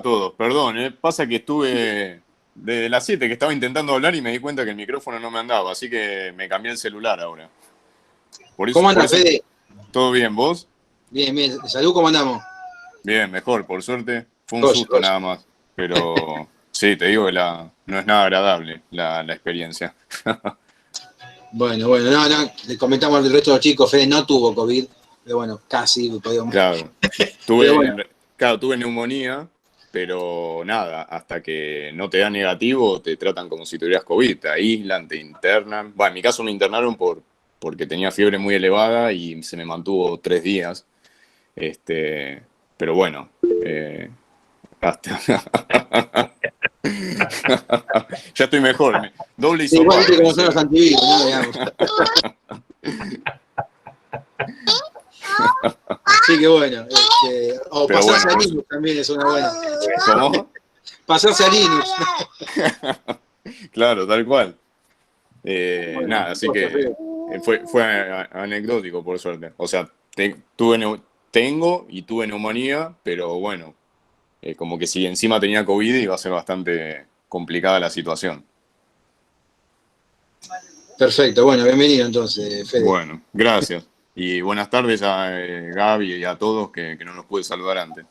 todos. Perdón, pasa que estuve desde las 7 que estaba intentando hablar y me di cuenta que el micrófono no me andaba, así que me cambié el celular ahora. ¿Cómo Por andas, eso, Fede? ¿todo bien vos? Bien, bien. ¿De salud cómo andamos? Bien, mejor, por suerte. Fue un Goya, susto goya. nada más. Pero sí, te digo que no es nada agradable la experiencia. Bueno, no, le comentamos al resto de los chicos, Fede no tuvo COVID, pero bueno, casi podíamos. Claro. Pero bueno, Tuve neumonía, pero nada, hasta que no te da negativo, te tratan como si tuvieras COVID, te aíslan, te internan. Bueno, en mi caso me internaron porque tenía fiebre muy elevada y se me mantuvo 3 días. Este, pero bueno, hasta... ya estoy mejor, doble sí, igual viste hisopado me cómo son los hicieron. antivirus, ¿no? Digamos. Así que bueno, o Pero pasarse bueno, a Linux también es una buena. ¿cómo? Pasarse a Linux. Claro, tal cual. Bueno, Nada, así goya, que Fede. fue anecdótico, por suerte. O sea, tengo y tuve neumonía, pero bueno, como que si encima tenía COVID iba a ser bastante complicada la situación. Perfecto, bueno, bienvenido entonces, Fede. Bueno, gracias. Y buenas tardes a Gaby y a todos que no nos pude saludar antes.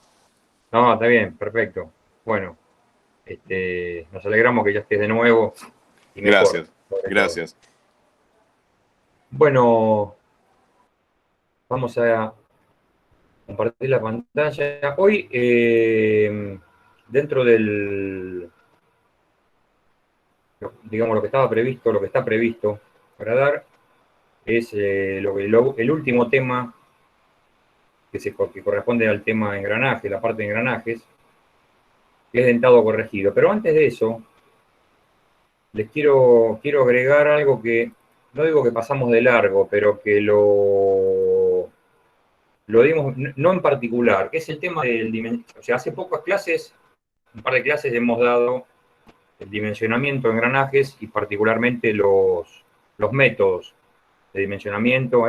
No, está bien, perfecto. Bueno, nos alegramos que ya estés de nuevo y mejor, Gracias, sobre todo. gracias. Bueno, vamos a compartir la pantalla. Hoy, dentro digamos, lo que estaba previsto, lo que está previsto para dar, es el último tema que corresponde al tema engranaje, la parte de engranajes, que es dentado corregido. Pero antes de eso, les quiero agregar algo que, no digo que pasamos de largo, pero que lo dimos, no en particular, que es el tema del dimensionamiento. O sea, hace pocas clases, un par de clases hemos dado el dimensionamiento de engranajes y particularmente los métodos de dimensionamiento,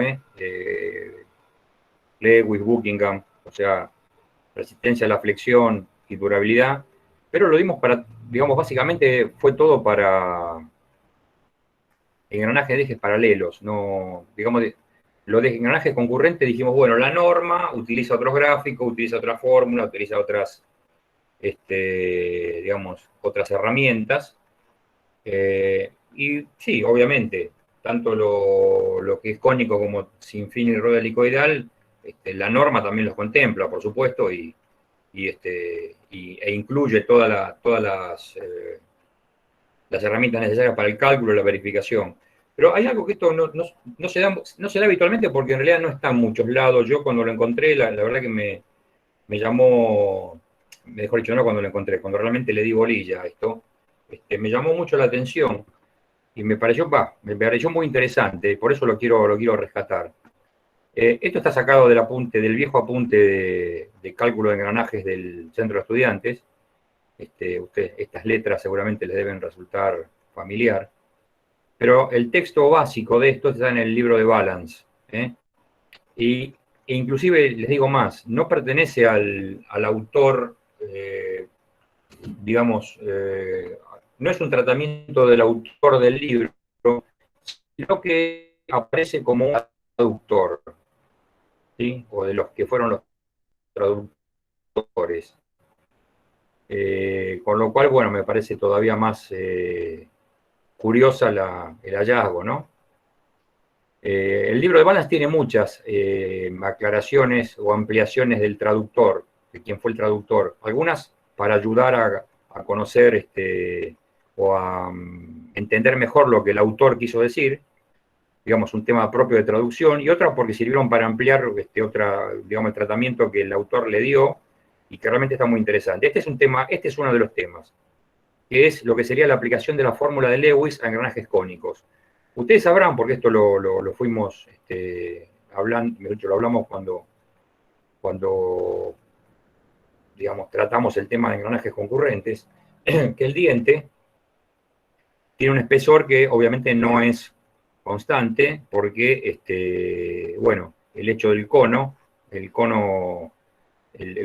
Lewis, Buckingham, o sea, resistencia a la flexión y durabilidad, pero lo dimos para, digamos, básicamente fue todo para engranajes de ejes paralelos, no, digamos, lo de engranajes concurrentes dijimos, bueno, la norma utiliza otros gráficos, utiliza otra fórmula, utiliza otras, digamos, otras herramientas, y sí, obviamente, tanto lo que es cónico como sin fin y rueda helicoidal, la norma también los contempla, por supuesto, e incluye todas las herramientas necesarias para el cálculo y la verificación. Pero hay algo que esto no se da habitualmente porque en realidad no está en muchos lados. Yo cuando lo encontré, la verdad que me llamó, mejor dicho, no cuando lo encontré, cuando realmente le di bolilla a esto, me llamó mucho la atención y me pareció muy interesante, por eso lo quiero rescatar. Esto está sacado del viejo apunte de cálculo de engranajes del Centro de Estudiantes. Estas letras seguramente les deben resultar familiar, pero el texto básico de esto está en el libro de Balance. E inclusive, les digo más, no pertenece al autor, digamos, no es un tratamiento del autor del libro, sino que aparece como un traductor, ¿sí? O de los que fueron los traductores. Con lo cual, bueno, me parece todavía más curiosa el hallazgo, ¿no? El libro de Balance tiene muchas aclaraciones o ampliaciones del traductor, de quién fue el traductor. Algunas para ayudar a conocer o a entender mejor lo que el autor quiso decir, digamos, un tema propio de traducción, y otras porque sirvieron para ampliar digamos, el tratamiento que el autor le dio y que realmente está muy interesante. Este es uno de los temas, que es lo que sería la aplicación de la fórmula de Lewis a engranajes cónicos. Ustedes sabrán, porque esto lo fuimos hablando, lo hablamos cuando, digamos, tratamos el tema de engranajes concurrentes, que el diente tiene un espesor que obviamente no es constante, porque, bueno, el hecho del cono, el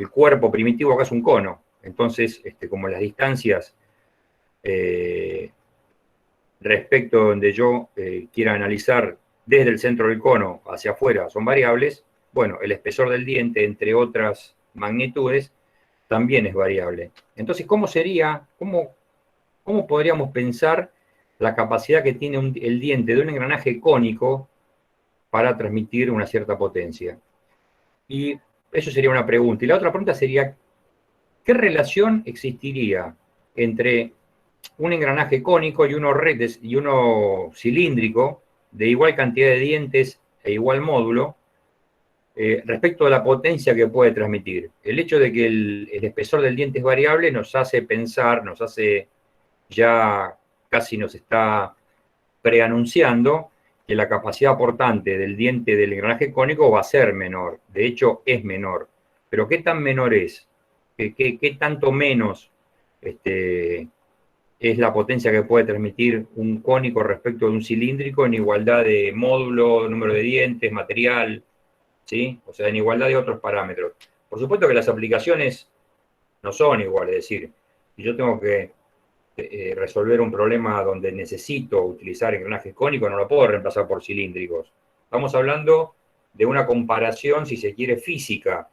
cuerpo primitivo acá es un cono, Entonces, como las distancias respecto a donde yo quiera analizar desde el centro del cono hacia afuera son variables, bueno, el espesor del diente, entre otras magnitudes, también es variable. Entonces, ¿cómo podríamos pensar la capacidad que tiene el diente de un engranaje cónico para transmitir una cierta potencia? Y eso sería una pregunta. Y la otra pregunta sería, ¿qué relación existiría entre un engranaje cónico y uno cilíndrico de igual cantidad de dientes e igual módulo respecto a la potencia que puede transmitir? El hecho de que el espesor del diente es variable nos hace pensar, ya casi nos está preanunciando que la capacidad aportante del diente del engranaje cónico va a ser menor. De hecho, es menor. Pero ¿qué tan menor es? ¿Qué tanto menos es la potencia que puede transmitir un cónico respecto de un cilíndrico en igualdad de módulo, número de dientes, material, ¿sí? O sea, en igualdad de otros parámetros? Por supuesto que las aplicaciones no son iguales, es decir, si yo tengo que resolver un problema donde necesito utilizar engranajes cónicos, no lo puedo reemplazar por cilíndricos. Estamos hablando de una comparación, si se quiere, física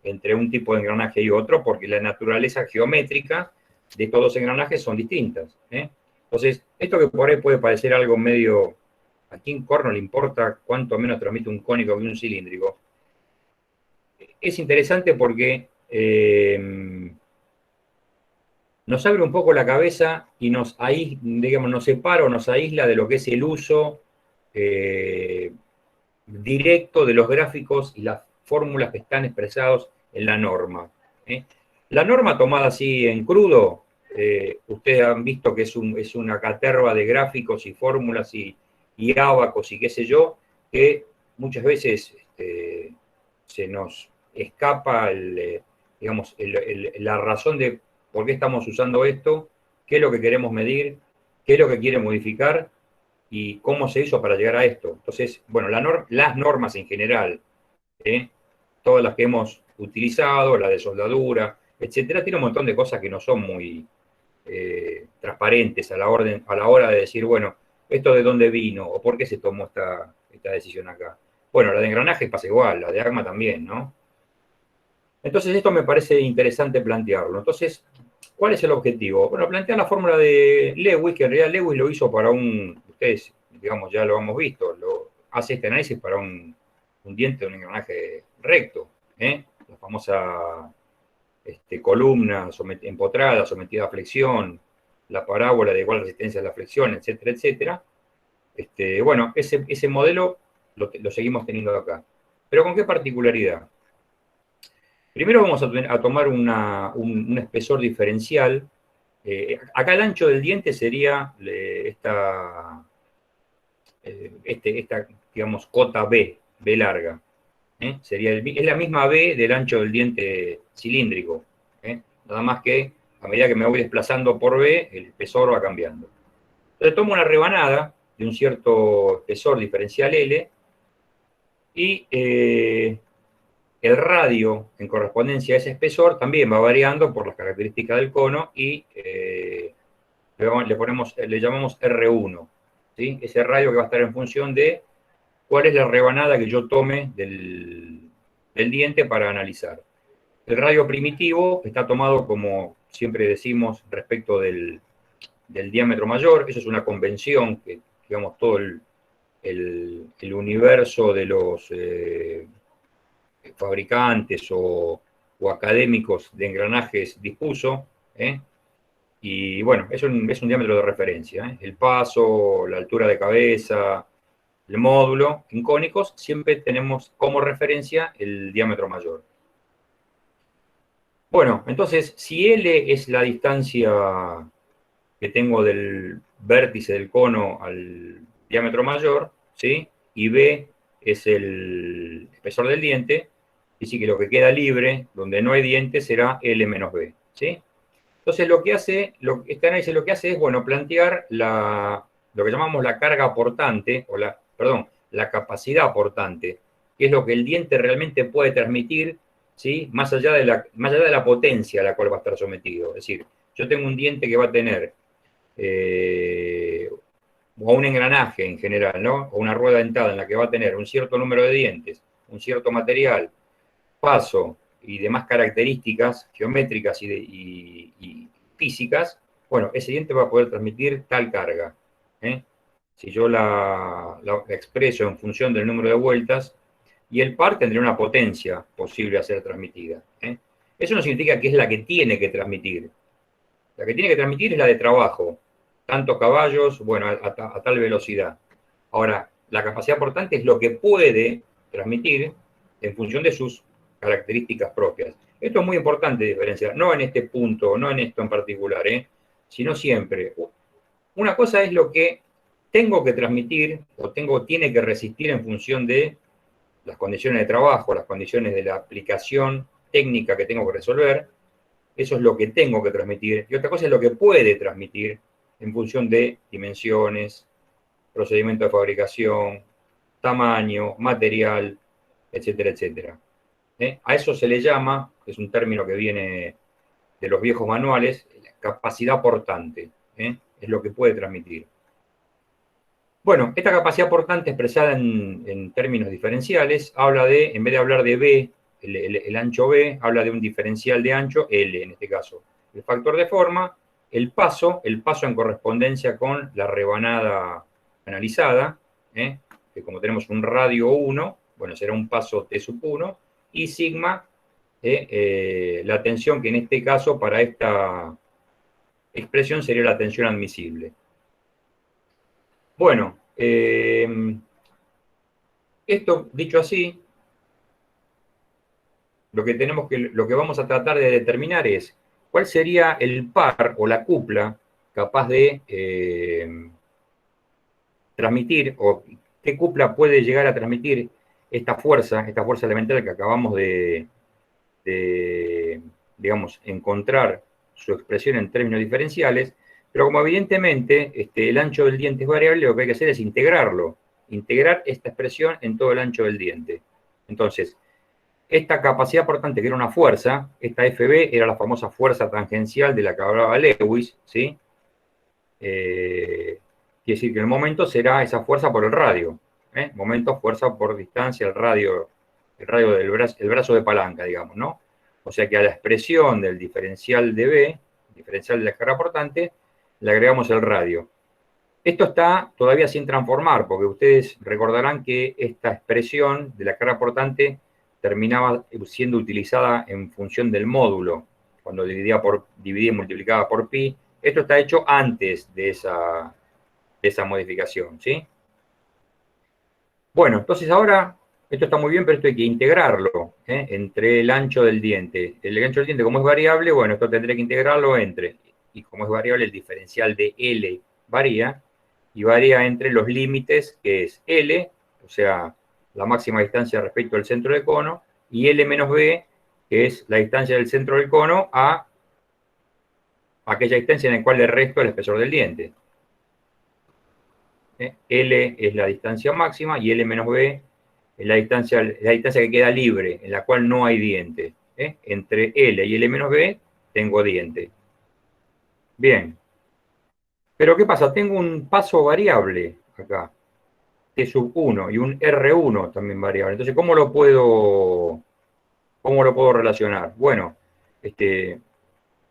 entre un tipo de engranaje y otro, porque la naturaleza geométrica de estos dos engranajes son distintas. Entonces, esto que por ahí puede parecer algo medio, ¿a quién corno le importa cuánto menos transmite un cónico que un cilíndrico? Es interesante porque nos abre un poco la cabeza y nos separa o nos aísla de lo que es el uso directo de los gráficos y las fórmulas que están expresados en la norma. La norma tomada así en crudo, ustedes han visto que es una caterva de gráficos y fórmulas y ábacos y qué sé yo, que muchas veces se nos escapa la razón de por qué estamos usando esto, qué es lo que queremos medir, qué es lo que quiere modificar y cómo se hizo para llegar a esto. Entonces, bueno, las normas en general, todas las que hemos utilizado, la de soldadura, etcétera, tiene un montón de cosas que no son muy transparentes a la hora de decir, bueno, esto de dónde vino o por qué se tomó esta decisión acá. Bueno, la de engranajes pasa igual, la de AGMA también, ¿no? Entonces esto me parece interesante plantearlo. Entonces, ¿cuál es el objetivo? Bueno, plantear la fórmula de Lewis, que en realidad Lewis lo hizo para ustedes, digamos, ya lo hemos visto, hace este análisis para un diente de un engranaje recto, la famosa columna empotrada, sometida a flexión, la parábola de igual resistencia a la flexión, etcétera, etcétera. Bueno, ese modelo lo seguimos teniendo acá. ¿Pero con qué particularidad? Primero vamos a tomar un espesor diferencial. Acá el ancho del diente sería esta, digamos, cota B larga. Es la misma B del ancho del diente cilíndrico. Nada más que a medida que me voy desplazando por B, el espesor va cambiando. Entonces tomo una rebanada de un cierto espesor diferencial L y el radio en correspondencia a ese espesor también va variando por las características del cono y le llamamos R1, ¿sí? Ese radio que va a estar en función de cuál es la rebanada que yo tome del diente para analizar. El radio primitivo está tomado, como siempre decimos, respecto del diámetro mayor. Eso es una convención que, digamos, todo el universo de los fabricantes o académicos de engranajes dispuso, y bueno, es un diámetro de referencia. El paso, la altura de cabeza, el módulo, en cónicos siempre tenemos como referencia el diámetro mayor. Bueno, entonces, si L es la distancia que tengo del vértice del cono al diámetro mayor, ¿sí? Y B es el espesor del diente, y sí que lo que queda libre, donde no hay diente, será L menos B, ¿sí? Entonces, este análisis lo que hace es, bueno, plantear lo que llamamos la carga aportante, la capacidad aportante, que es lo que el diente realmente puede transmitir ¿sí? Más allá de la potencia a la cual va a estar sometido. Es decir, yo tengo un diente que va a tener, o un engranaje en general, ¿no? O una rueda dentada en la que va a tener un cierto número de dientes, un cierto material, paso y demás características geométricas y físicas, bueno, ese diente va a poder transmitir tal carga. ¿eh? Si yo la expreso en función del número de vueltas, y el par tendría una potencia posible a ser transmitida. Eso no significa que es la que tiene que transmitir. La que tiene que transmitir es la de trabajo. Tantos caballos, bueno, a tal velocidad. Ahora, la capacidad portante es lo que puede transmitir en función de sus características propias. Esto es muy importante diferenciar, no en este punto, no en esto en particular, sino siempre. Una cosa es lo que tengo que transmitir o tiene que resistir en función de las condiciones de trabajo, las condiciones de la aplicación técnica que tengo que resolver. Eso es lo que tengo que transmitir. Y otra cosa es lo que puede transmitir en función de dimensiones, procedimiento de fabricación, tamaño, material, etcétera, etcétera. A eso se le llama, que es un término que viene de los viejos manuales, capacidad portante. Es lo que puede transmitir. Bueno, esta capacidad portante expresada en términos diferenciales habla de, en vez de hablar de B, el ancho B, habla de un diferencial de ancho L en este caso. El factor de forma, el paso en correspondencia con la rebanada analizada, que como tenemos un radio 1, bueno, será un paso T sub 1, y sigma, la tensión que en este caso para esta expresión sería la tensión admisible. Bueno, esto dicho así, lo que vamos a tratar de determinar es cuál sería el par o la cupla capaz de transmitir, o qué cupla puede llegar a transmitir esta fuerza elemental que acabamos de digamos, encontrar su expresión en términos diferenciales, pero como evidentemente el ancho del diente es variable, lo que hay que hacer es integrarlo, integrar esta expresión en todo el ancho del diente. Entonces, esta capacidad portante, que era una fuerza, esta FB era la famosa fuerza tangencial de la que hablaba Lewis, ¿sí? Quiere decir que el momento será esa fuerza por el radio. Momento, fuerza por distancia, el radio del brazo, el brazo de palanca, digamos, ¿no? O sea que a la expresión del diferencial de B, diferencial de la carga portante, le agregamos el radio. Esto está todavía sin transformar, porque ustedes recordarán que esta expresión de la carga portante terminaba siendo utilizada en función del módulo, cuando dividía y multiplicaba por pi. Esto está hecho antes de esa modificación, ¿sí? Bueno, entonces ahora, esto está muy bien, pero esto hay que integrarlo entre el ancho del diente. El ancho del diente, como es variable, bueno, esto tendré que integrarlo entre, y como es variable, el diferencial de L varía, y varía entre los límites, que es L, o sea, la máxima distancia respecto al centro del cono, y L menos B, que es la distancia del centro del cono a aquella distancia en la cual le resto el espesor del diente. L es la distancia máxima y L menos B es la distancia que queda libre, en la cual no hay diente. Entre L y L menos B tengo diente. Bien. Pero ¿qué pasa? Tengo un paso variable acá, T sub 1, y un R1 también variable. Entonces, ¿cómo lo puedo relacionar? Bueno,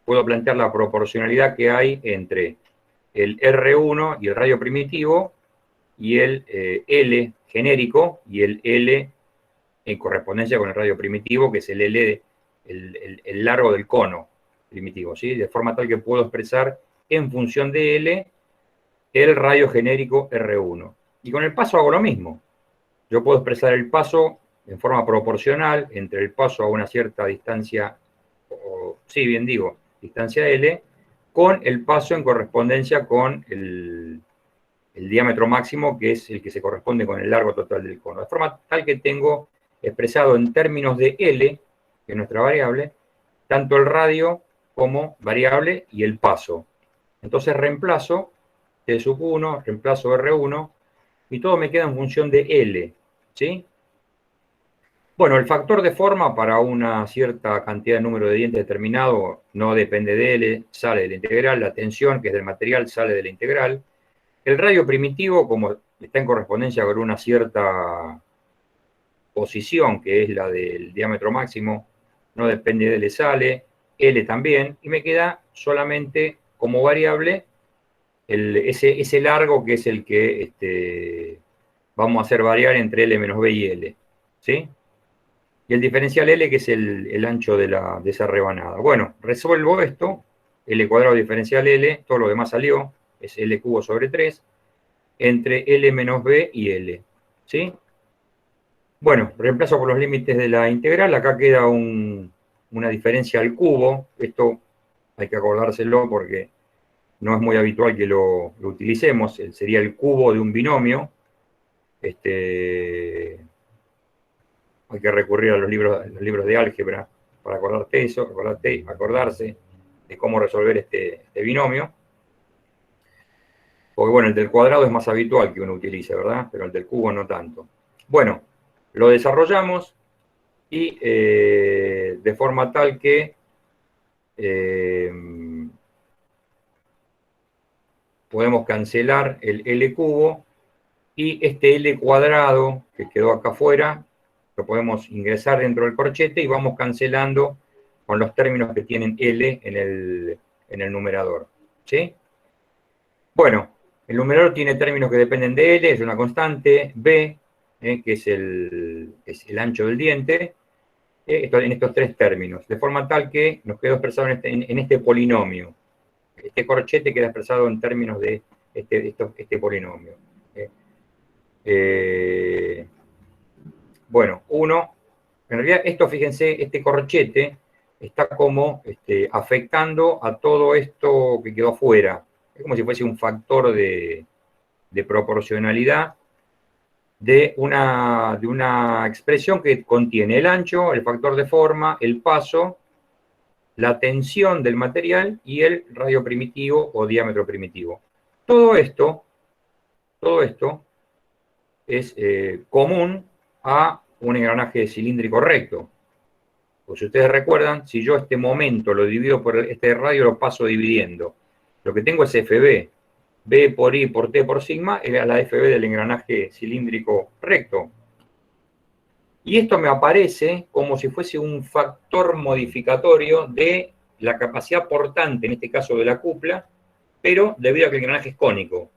puedo plantear la proporcionalidad que hay entre el R1 y el radio primitivo, y el L genérico, y el L en correspondencia con el radio primitivo, que es el L, el largo del cono primitivo, ¿sí? De forma tal que puedo expresar en función de L el radio genérico R1. Y con el paso hago lo mismo. Yo puedo expresar el paso en forma proporcional entre el paso a una cierta distancia, sí, bien digo, distancia L, con el paso en correspondencia con el diámetro máximo, que es el que se corresponde con el largo total del cono. De forma tal que tengo expresado en términos de L, que es nuestra variable, tanto el radio como variable y el paso. Entonces reemplazo T sub 1, reemplazo R1, y todo me queda en función de L, ¿sí? Bueno, el factor de forma para una cierta cantidad de número de dientes determinado no depende de L, sale de la integral. La tensión, que es del material, sale de la integral. El radio primitivo, como está en correspondencia con una cierta posición, que es la del diámetro máximo, no depende de L, sale. L también. Y me queda solamente como variable ese largo, que es el que vamos a hacer variar entre L menos B y L. ¿Sí? Y el diferencial L, que es el ancho de esa rebanada. Bueno, resuelvo esto, L cuadrado diferencial L, todo lo demás salió, es L cubo sobre 3, entre L menos B y L. ¿Sí? Bueno, reemplazo por los límites de la integral, acá queda una diferencia al cubo, esto hay que acordárselo porque no es muy habitual que lo utilicemos, sería el cubo de un binomio. Hay que recurrir a los libros de álgebra para acordarte eso, acordarse de cómo resolver este binomio. Porque bueno, el del cuadrado es más habitual que uno utilice, ¿verdad? Pero el del cubo no tanto. Bueno, lo desarrollamos y de forma tal que podemos cancelar el L cubo y este L cuadrado que quedó acá afuera lo podemos ingresar dentro del corchete y vamos cancelando con los términos que tienen L en el numerador. ¿Sí? Bueno, el numerador tiene términos que dependen de L, es una constante, B, que es el ancho del diente, en estos tres términos, de forma tal que nos quedó expresado en este polinomio. Este corchete queda expresado en términos de este polinomio. Bueno, en realidad esto, fíjense, este corchete está como afectando a todo esto que quedó afuera. Es como si fuese un factor de proporcionalidad de una expresión que contiene el ancho, el factor de forma, el paso, la tensión del material y el radio primitivo o diámetro primitivo. Todo esto es común a un engranaje cilíndrico recto. Pues si ustedes recuerdan, si yo este momento lo divido por este radio, lo paso dividiendo. Lo que tengo es FB. B por I por T por sigma es la FB del engranaje cilíndrico recto. Y esto me aparece como si fuese un factor modificatorio de la capacidad portante, en este caso de la cupla, pero debido a que el engranaje es cónico.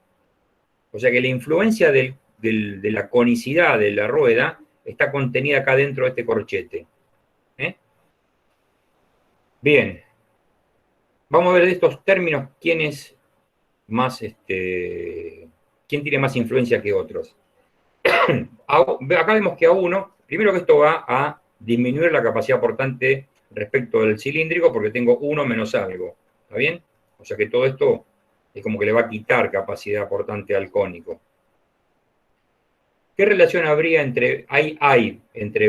O sea que la influencia de la conicidad de la rueda está contenida acá dentro de este corchete. Bien, vamos a ver de estos términos quién es más, quién tiene más influencia que otros. Acá vemos que A1, primero que esto va a disminuir la capacidad portante respecto del cilíndrico porque tengo 1 menos algo, ¿está bien? O sea que todo esto es como que le va a quitar capacidad portante al cónico. ¿Qué relación habría entre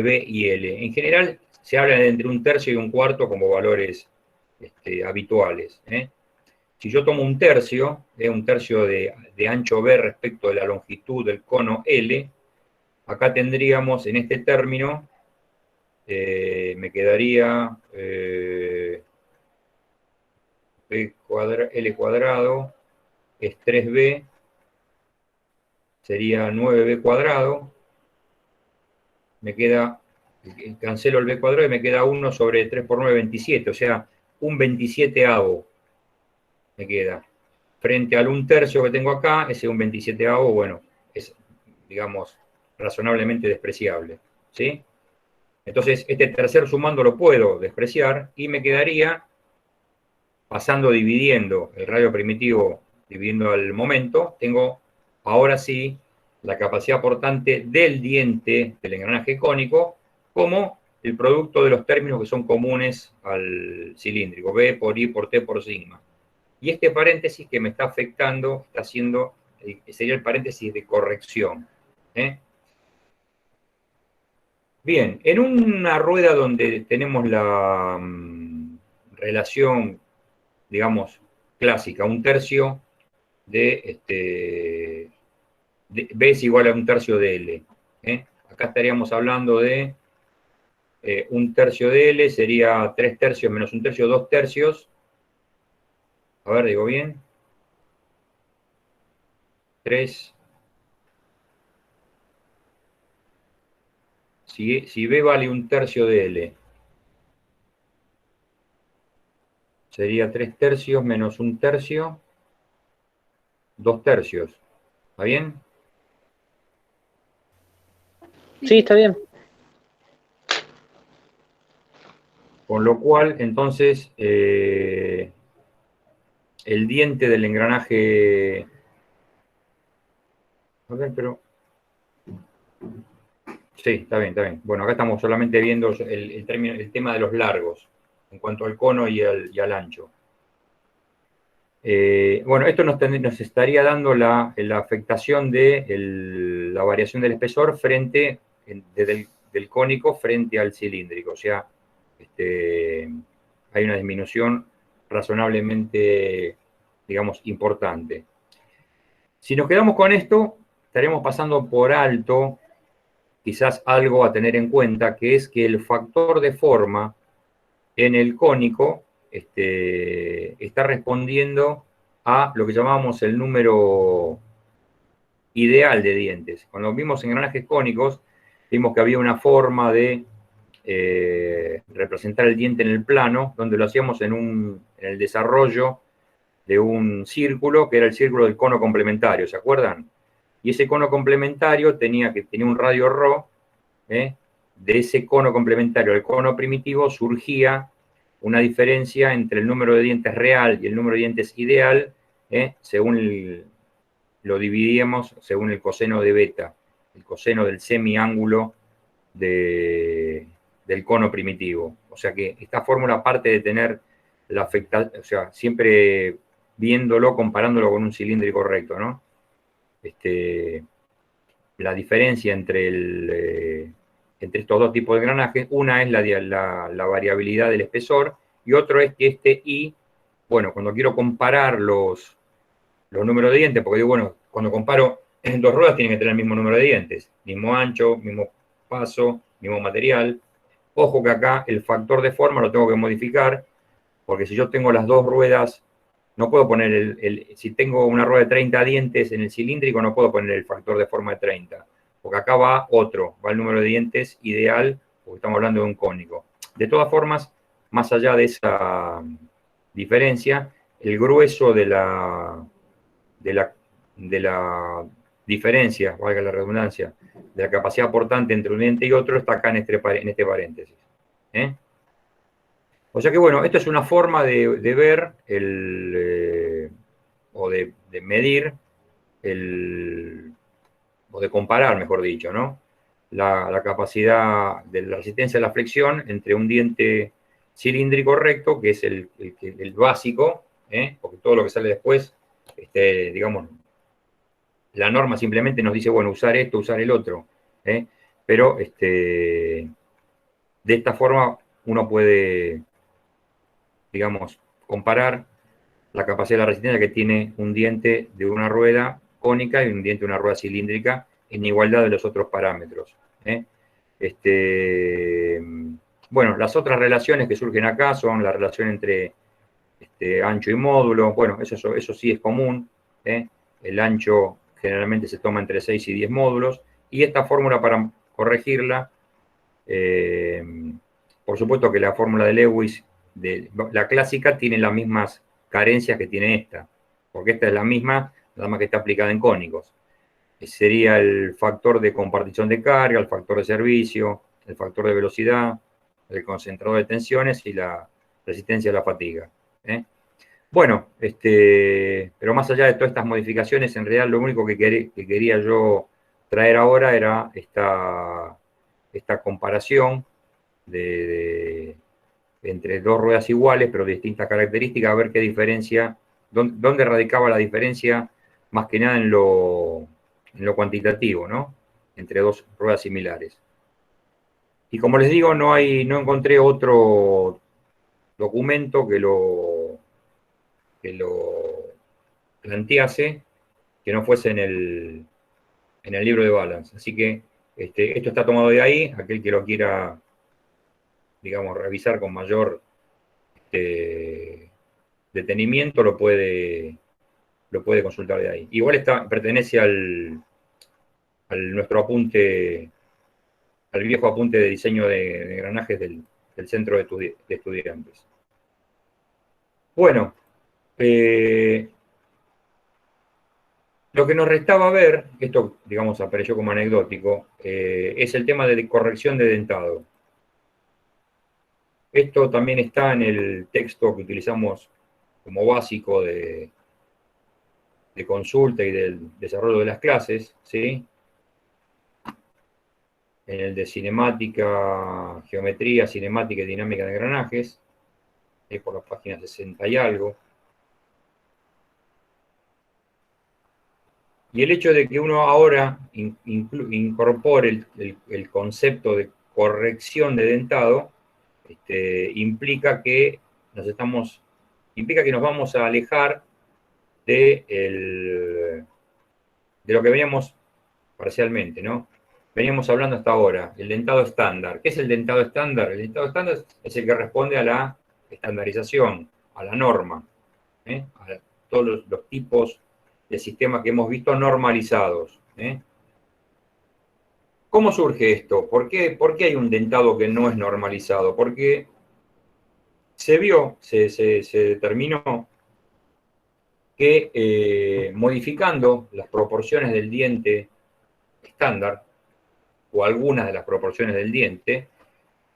B y L? En general se habla de entre 1/3 y 1/4 como valores habituales. Si yo tomo 1/3, un tercio de ancho B respecto de la longitud del cono L, acá tendríamos en este término, me quedaría L cuadrado es 3B, sería 9B cuadrado, me queda, cancelo el B cuadrado y me queda 1 sobre 3 por 9, 27, o sea, un 27avo me queda. Frente al 1/3 que tengo acá, ese un 27avo, bueno, es, digamos, razonablemente despreciable, ¿sí? Entonces, este tercer sumando lo puedo despreciar y me quedaría, pasando dividiendo el radio primitivo, dividiendo al momento, tengo ahora sí la capacidad portante del diente del engranaje cónico como el producto de los términos que son comunes al cilíndrico, B por I por T por sigma. Y este paréntesis que me está afectando, está haciendo, sería el paréntesis de corrección. Bien, en una rueda donde tenemos la relación, digamos, clásica, 1/3 de B es igual a 1/3 de L. Acá estaríamos hablando de un tercio de L sería 3 tercios menos un tercio, 2 tercios. A ver, digo bien. 3. Si B vale un tercio de L, sería 3 tercios menos un tercio, 2 tercios. ¿Está bien? Sí, está bien. Con lo cual, entonces, el diente del engranaje... A ver, pero... Sí, está bien, está bien. Bueno, acá estamos solamente viendo el tema de los largos, en cuanto al cono y al ancho. Bueno, esto nos estaría dando la afectación de la variación del espesor del cónico frente al cilíndrico. O sea, hay una disminución razonablemente, digamos, importante. Si nos quedamos con esto, estaremos pasando por alto quizás algo a tener en cuenta, que es que el factor de forma en el cónico está respondiendo a lo que llamamos el número ideal de dientes. Cuando vimos engranajes cónicos, vimos que había una forma de representar el diente en el plano, donde lo hacíamos en el desarrollo de un círculo, que era el círculo del cono complementario, ¿se acuerdan? Y ese cono complementario tenía un radio ρ, de ese cono complementario al cono primitivo surgía una diferencia entre el número de dientes real y el número de dientes ideal, según lo dividíamos según el coseno de beta, el coseno del semiángulo del cono primitivo. O sea que esta fórmula, aparte de tener la afectación, o sea, siempre viéndolo, comparándolo con un cilíndrico recto, ¿no? La diferencia entre estos dos tipos de engranajes, una es la variabilidad del espesor y otro es que este I, bueno, cuando quiero comparar los números de dientes, porque digo, bueno, cuando comparo en dos ruedas tienen que tener el mismo número de dientes, mismo ancho, mismo paso, mismo material. Ojo que acá el factor de forma lo tengo que modificar, porque si yo tengo las dos ruedas, no puedo poner si tengo una rueda de 30 dientes en el cilíndrico, no puedo poner el factor de forma de 30, porque acá va el número de dientes ideal, porque estamos hablando de un cónico. De todas formas, más allá de esa diferencia, el grueso de la diferencia, valga la redundancia, de la capacidad portante entre un diente y otro está acá en este paréntesis. O sea que bueno, esto es una forma de ver o de medir o de comparar, mejor dicho, ¿no? La capacidad de la resistencia a la flexión entre un diente cilíndrico recto, que es el básico, porque todo lo que sale después, digamos, la norma simplemente nos dice, bueno, usar esto, usar el otro, pero de esta forma uno puede, digamos, comparar la capacidad de la resistencia que tiene un diente de una rueda cónica y un diente de una rueda cilíndrica en igualdad de los otros parámetros. Bueno, las otras relaciones que surgen acá son la relación entre ancho y módulo. Bueno, eso sí es común. El ancho generalmente se toma entre 6 y 10 módulos. Y esta fórmula, para corregirla, por supuesto que la fórmula de Lewis, la clásica, tiene las mismas carencias que tiene esta, porque esta es la misma, nada más que está aplicada en cónicos. Sería el factor de compartición de carga, el factor de servicio, el factor de velocidad, el concentrador de tensiones y la resistencia a la fatiga. Bueno, pero más allá de todas estas modificaciones, en realidad lo único que quería yo traer ahora era esta comparación entre dos ruedas iguales, pero de distintas características, a ver qué diferencia, dónde radicaba la diferencia, más que nada en lo cuantitativo, ¿no? Entre dos ruedas similares. Y como les digo, no encontré otro documento que lo plantease que no fuese en el libro de Balance. Así que esto está tomado de ahí, aquel que lo quiera digamos, revisar con mayor detenimiento, lo puede consultar de ahí. Igual pertenece al nuestro apunte, al viejo apunte de diseño de engranajes del centro de estudiantes. Bueno, lo que nos restaba ver, esto digamos apareció como anecdótico, es el tema de corrección de dentado. Esto también está en el texto que utilizamos como básico de consulta y del desarrollo de las clases, ¿sí? En el de cinemática, geometría, cinemática y dinámica de engranajes, por las páginas 60 y algo. Y el hecho de que uno ahora incorpore el concepto de corrección de dentado, implica que nos vamos a alejar de lo que veníamos parcialmente, ¿no? Veníamos hablando hasta ahora, el dentado estándar. ¿Qué es el dentado estándar? El dentado estándar es el que responde a la estandarización, a la norma, a todos los tipos de sistemas que hemos visto normalizados. ¿Cómo surge esto? ¿Por qué hay un dentado que no es normalizado? Porque se determinó que modificando las proporciones del diente estándar, o algunas de las proporciones del diente,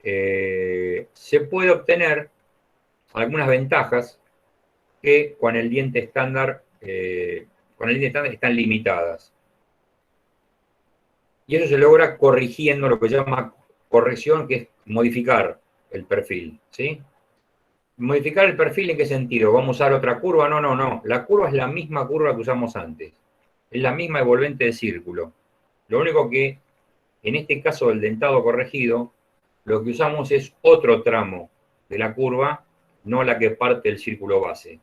se puede obtener algunas ventajas que con el diente estándar están limitadas. Y eso se logra corrigiendo lo que se llama corrección, que es modificar el perfil, ¿sí? ¿Modificar el perfil en qué sentido? ¿Vamos a usar otra curva? No. La curva es la misma curva que usamos antes. Es la misma envolvente de círculo. Lo único que, en este caso del dentado corregido, lo que usamos es otro tramo de la curva, no la que parte el círculo base,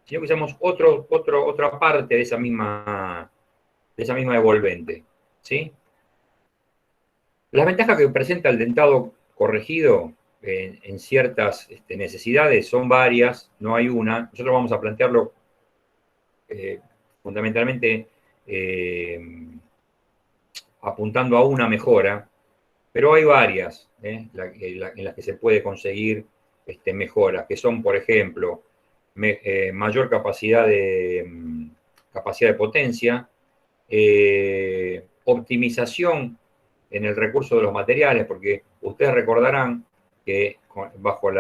sino que usamos otra parte de esa misma envolvente, ¿sí? Las ventajas que presenta el dentado corregido en ciertas necesidades son varias, no hay una. Nosotros vamos a plantearlo fundamentalmente apuntando a una mejora, pero hay varias en las que se puede conseguir mejoras, que son, por ejemplo, mayor capacidad de potencia, optimización en el recurso de los materiales, porque ustedes recordarán que bajo el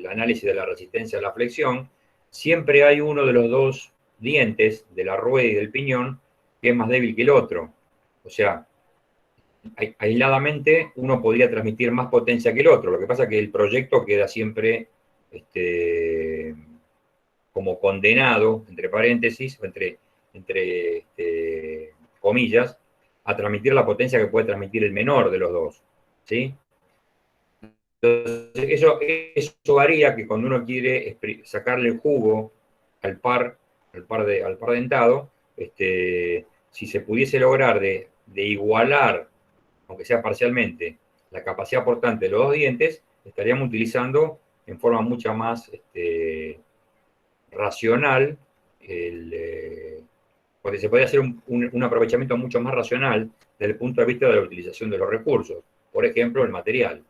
análisis de la resistencia a la flexión, siempre hay uno de los dos dientes, de la rueda y del piñón, que es más débil que el otro. O sea, aisladamente uno podría transmitir más potencia que el otro. Lo que pasa es que el proyecto queda siempre como condenado, entre paréntesis, o entre comillas, a transmitir la potencia que puede transmitir el menor de los dos, ¿sí? Entonces, eso haría que cuando uno quiere sacarle el jugo al par dentado, si se pudiese lograr de igualar, aunque sea parcialmente, la capacidad portante de los dos dientes, estaríamos utilizando en forma mucho más racional porque se puede hacer un aprovechamiento mucho más racional desde el punto de vista de la utilización de los recursos, por ejemplo, el material.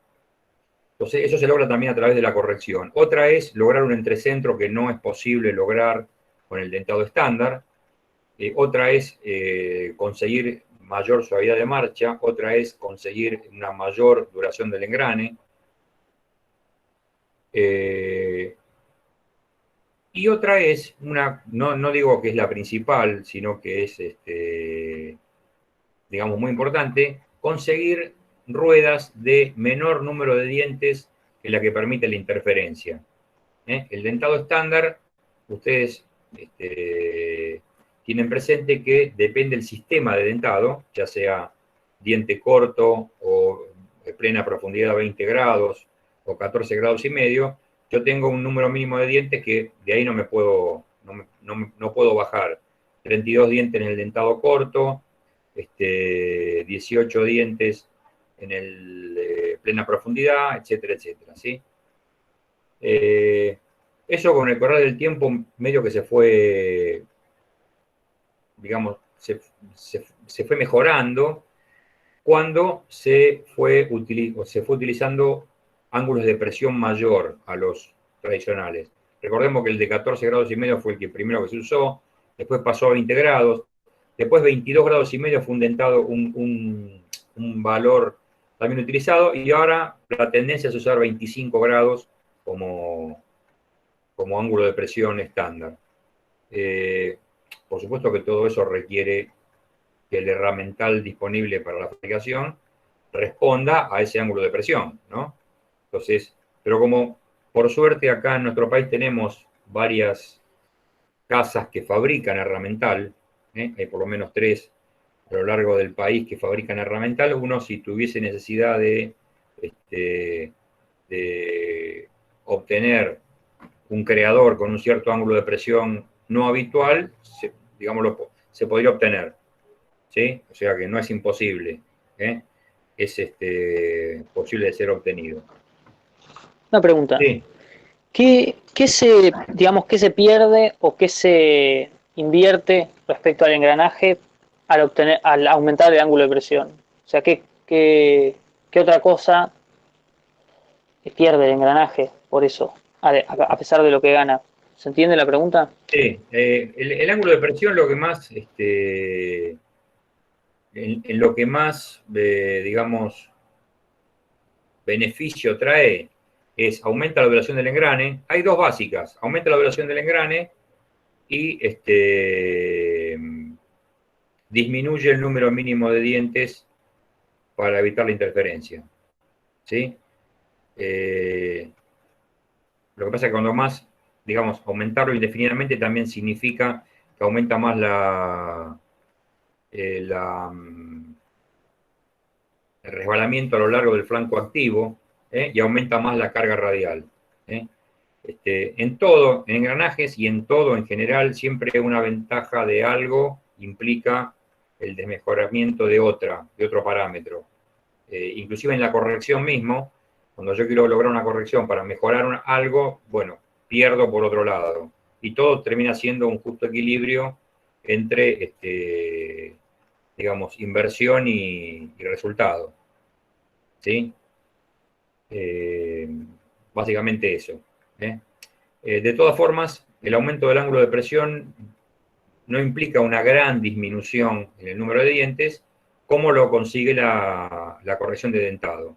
Entonces, eso se logra también a través de la corrección. Otra es lograr un entrecentro que no es posible lograr con el dentado estándar. Otra es conseguir mayor suavidad de marcha. Otra es conseguir una mayor duración del engrane. Y otra es, no digo que es la principal, sino que es, digamos, muy importante, conseguir ruedas de menor número de dientes que la que permite la interferencia. El dentado estándar, ustedes tienen presente que depende del sistema de dentado, ya sea diente corto o de plena profundidad a 20 grados o 14 grados y medio, yo tengo un número mínimo de dientes que de ahí no puedo bajar. 32 dientes en el dentado corto, 18 dientes en el plena profundidad, etcétera, etcétera, ¿sí? Eso con el correr del tiempo medio que se fue, digamos, se fue mejorando cuando se fue utilizando ángulos de presión mayor a los tradicionales. Recordemos que el de 14 grados y medio fue el que primero que se usó, después pasó a 20 grados, después 22 grados y medio fue un valor también utilizado, y ahora la tendencia es usar 25 grados como ángulo de presión estándar. Por supuesto que todo eso requiere que el herramental disponible para la fabricación responda a ese ángulo de presión, ¿no? Entonces, pero como por suerte acá en nuestro país tenemos varias casas que fabrican herramental, hay por lo menos 3 a lo largo del país que fabrican herramental. Uno, si tuviese necesidad de obtener un creador con un cierto ángulo de presión no habitual, digámoslo, se podría obtener, ¿sí? O sea que no es imposible, es posible de ser obtenido. Una pregunta. Sí. Digamos, qué se pierde o qué se invierte respecto al engranaje al aumentar el ángulo de presión? O sea, ¿qué otra cosa pierde el engranaje por eso, a pesar de lo que gana? ¿Se entiende la pregunta? Sí, el ángulo de presión lo que más, en lo que más, digamos, beneficio trae es aumenta la duración del engrane. Hay 2 básicas, aumenta la duración del engrane y disminuye el número mínimo de dientes para evitar la interferencia, ¿sí? Lo que pasa es que cuando más, digamos, aumentarlo indefinidamente también significa que aumenta más el resbalamiento a lo largo del flanco activo, y aumenta más la carga radial. En todo, en engranajes y en todo en general, siempre una ventaja de algo implica el desmejoramiento de otro parámetro. Inclusive en la corrección mismo, cuando yo quiero lograr una corrección para mejorar algo, bueno, pierdo por otro lado. Y todo termina siendo un justo equilibrio entre, digamos, inversión y resultado. ¿Sí? Básicamente eso. De todas formas, el aumento del ángulo de presión no implica una gran disminución en el número de dientes, como lo consigue la corrección de dentado.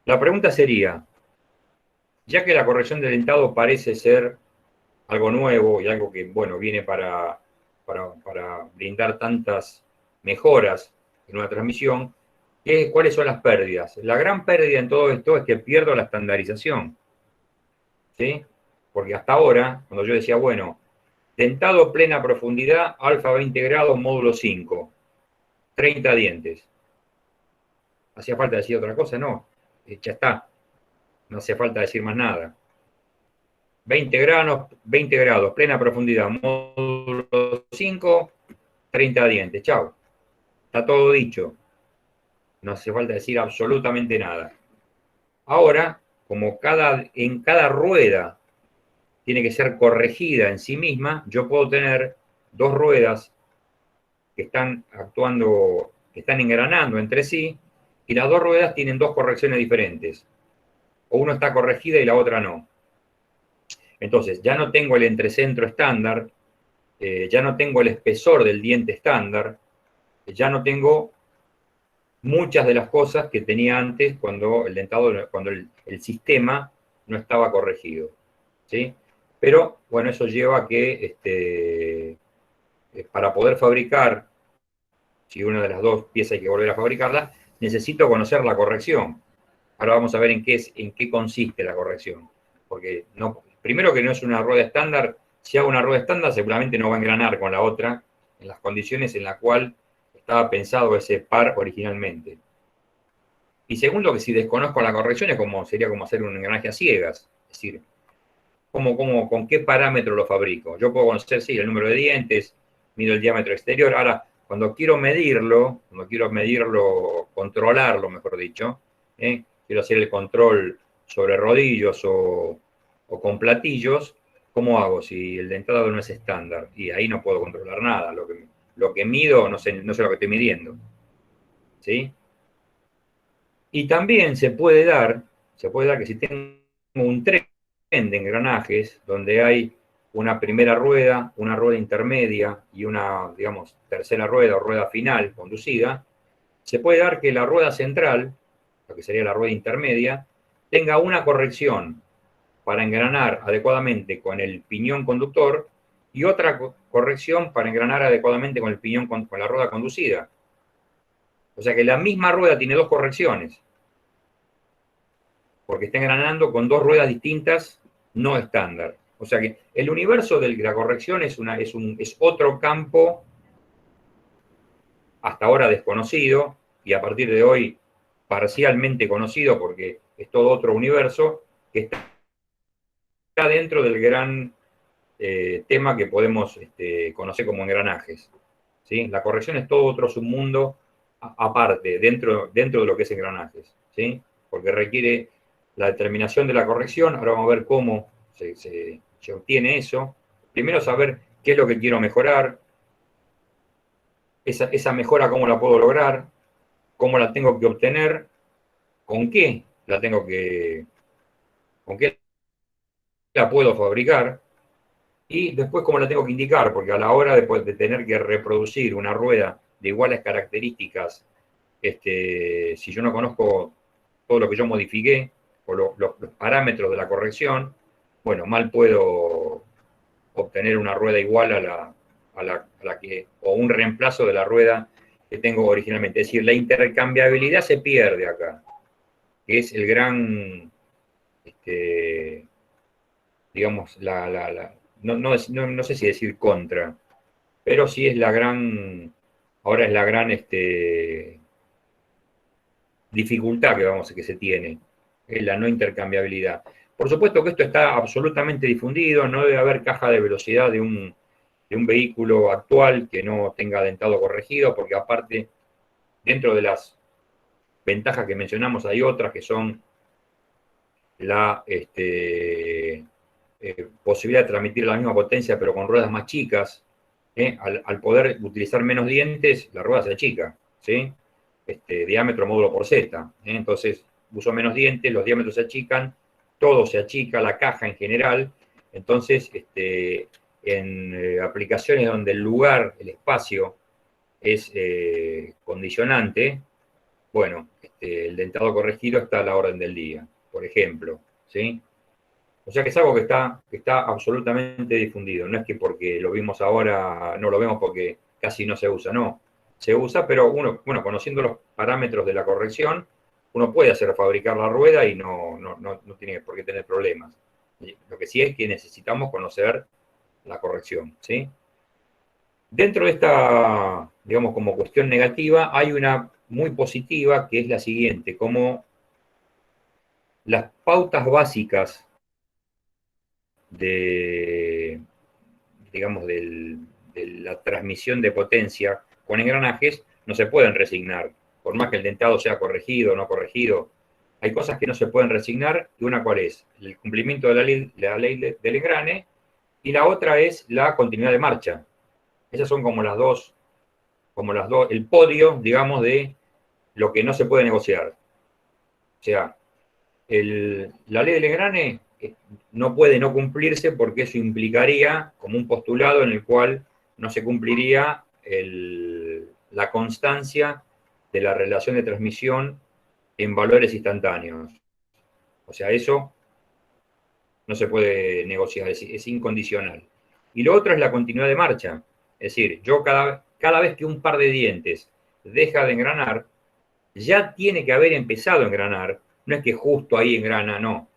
La pregunta sería, ya que la corrección de dentado parece ser algo nuevo y algo que, bueno, viene para brindar tantas mejoras en una transmisión, ¿cuáles son las pérdidas? La gran pérdida en todo esto es que pierdo la estandarización, ¿sí? Porque hasta ahora, cuando yo decía, bueno, dentado plena profundidad, alfa 20 grados, módulo 5, 30 dientes. ¿Hacía falta decir otra cosa? No, ya está. No hace falta decir más nada. 20 grados, plena profundidad, módulo 5, 30 dientes. Chao. Está todo dicho. No hace falta decir absolutamente nada. Ahora, como en cada rueda tiene que ser corregida en sí misma, yo puedo tener 2 ruedas que están actuando, que están engranando entre sí, y las 2 ruedas tienen 2 correcciones diferentes. O una está corregida y la otra no. Entonces, ya no tengo el entrecentro estándar, ya no tengo el espesor del diente estándar, ya no tengo muchas de las cosas que tenía antes cuando el sistema no estaba corregido, ¿sí? Pero, bueno, eso lleva a que para poder fabricar, si una de las 2 piezas hay que volver a fabricarla, necesito conocer la corrección. Ahora vamos a ver en qué consiste la corrección. Porque primero que no es una rueda estándar. Si hago una rueda estándar, seguramente no va a engranar con la otra en las condiciones en las cuales estaba pensado ese par originalmente. Y segundo, que si desconozco la corrección, sería como hacer un engranaje a ciegas. Es decir, ¿con qué parámetro lo fabrico? Yo puedo conocer, sí, el número de dientes, mido el diámetro exterior. Ahora, cuando quiero medirlo, controlarlo, mejor dicho, quiero hacer el control sobre rodillos o con platillos, ¿cómo hago si el dentado no es estándar? Y ahí no puedo controlar nada. Lo que mido, no sé lo que estoy midiendo. ¿Sí? Y también se puede dar que si tengo un tren de engranajes donde hay una primera rueda, una rueda intermedia y una, digamos, tercera rueda o rueda final conducida, se puede dar que la rueda central, lo que sería la rueda intermedia, tenga una corrección para engranar adecuadamente con el piñón conductor y otra corrección para engranar adecuadamente con el piñón con la rueda conducida. O sea que la misma rueda tiene dos correcciones, porque está engranando con dos ruedas distintas no estándar. O sea que el universo de la corrección es otro campo hasta ahora desconocido y a partir de hoy parcialmente conocido porque es todo otro universo que está dentro del gran tema que podemos conocer como engranajes. ¿Sí? La corrección es todo otro submundo aparte, dentro de lo que es engranajes. ¿Sí? Porque requiere la determinación de la corrección. Ahora vamos a ver cómo se obtiene eso. Primero saber qué es lo que quiero mejorar, esa mejora cómo la puedo lograr, cómo la tengo que obtener, con qué con qué la puedo fabricar, y después cómo la tengo que indicar, porque a la hora de tener que reproducir una rueda de iguales características, si yo no conozco todo lo que yo modifiqué, o los parámetros de la corrección, bueno, mal puedo obtener una rueda igual a la que, o un reemplazo de la rueda que tengo originalmente. Es decir, la intercambiabilidad se pierde acá, que es el gran, digamos, no sé si decir contra, pero sí es la gran, ahora es la gran dificultad que se tiene, es la no intercambiabilidad. Por supuesto que esto está absolutamente difundido, no debe haber caja de velocidad de un vehículo actual que no tenga dentado corregido, porque aparte, dentro de las ventajas que mencionamos, hay otras que son la posibilidad de transmitir la misma potencia, pero con ruedas más chicas. Al poder utilizar menos dientes, la rueda se achica, ¿sí? Diámetro módulo por Z. Entonces, uso menos dientes, los diámetros se achican, todo se achica, la caja en general. Entonces, en aplicaciones donde el lugar, el espacio, es condicionante, bueno, el dentado corregido está a la orden del día, por ejemplo, ¿sí? O sea que es algo que está absolutamente difundido. No es que porque lo vimos ahora, no lo vemos porque casi no se usa, no. Se usa, pero uno, bueno, conociendo los parámetros de la corrección, uno puede hacer fabricar la rueda y no tiene por qué tener problemas. Lo que sí es que necesitamos conocer la corrección, ¿sí? Dentro de esta, digamos, como cuestión negativa, hay una muy positiva que es la siguiente, como las pautas básicas de, digamos, de la transmisión de potencia con engranajes no se pueden resignar. Por más que el dentado sea corregido o no corregido, hay cosas que no se pueden resignar, y una cuál es, el cumplimiento de la ley del engrane, y la otra es la continuidad de marcha. Esas son como las dos, el podio, digamos, de lo que no se puede negociar. O sea, la ley del engrane no puede no cumplirse porque eso implicaría como un postulado en el cual no se cumpliría la constancia de la relación de transmisión en valores instantáneos. O sea, eso no se puede negociar, es incondicional. Y lo otro es la continuidad de marcha. Es decir, yo cada vez que un par de dientes deja de engranar, ya tiene que haber empezado a engranar, no es que justo ahí engrana, no.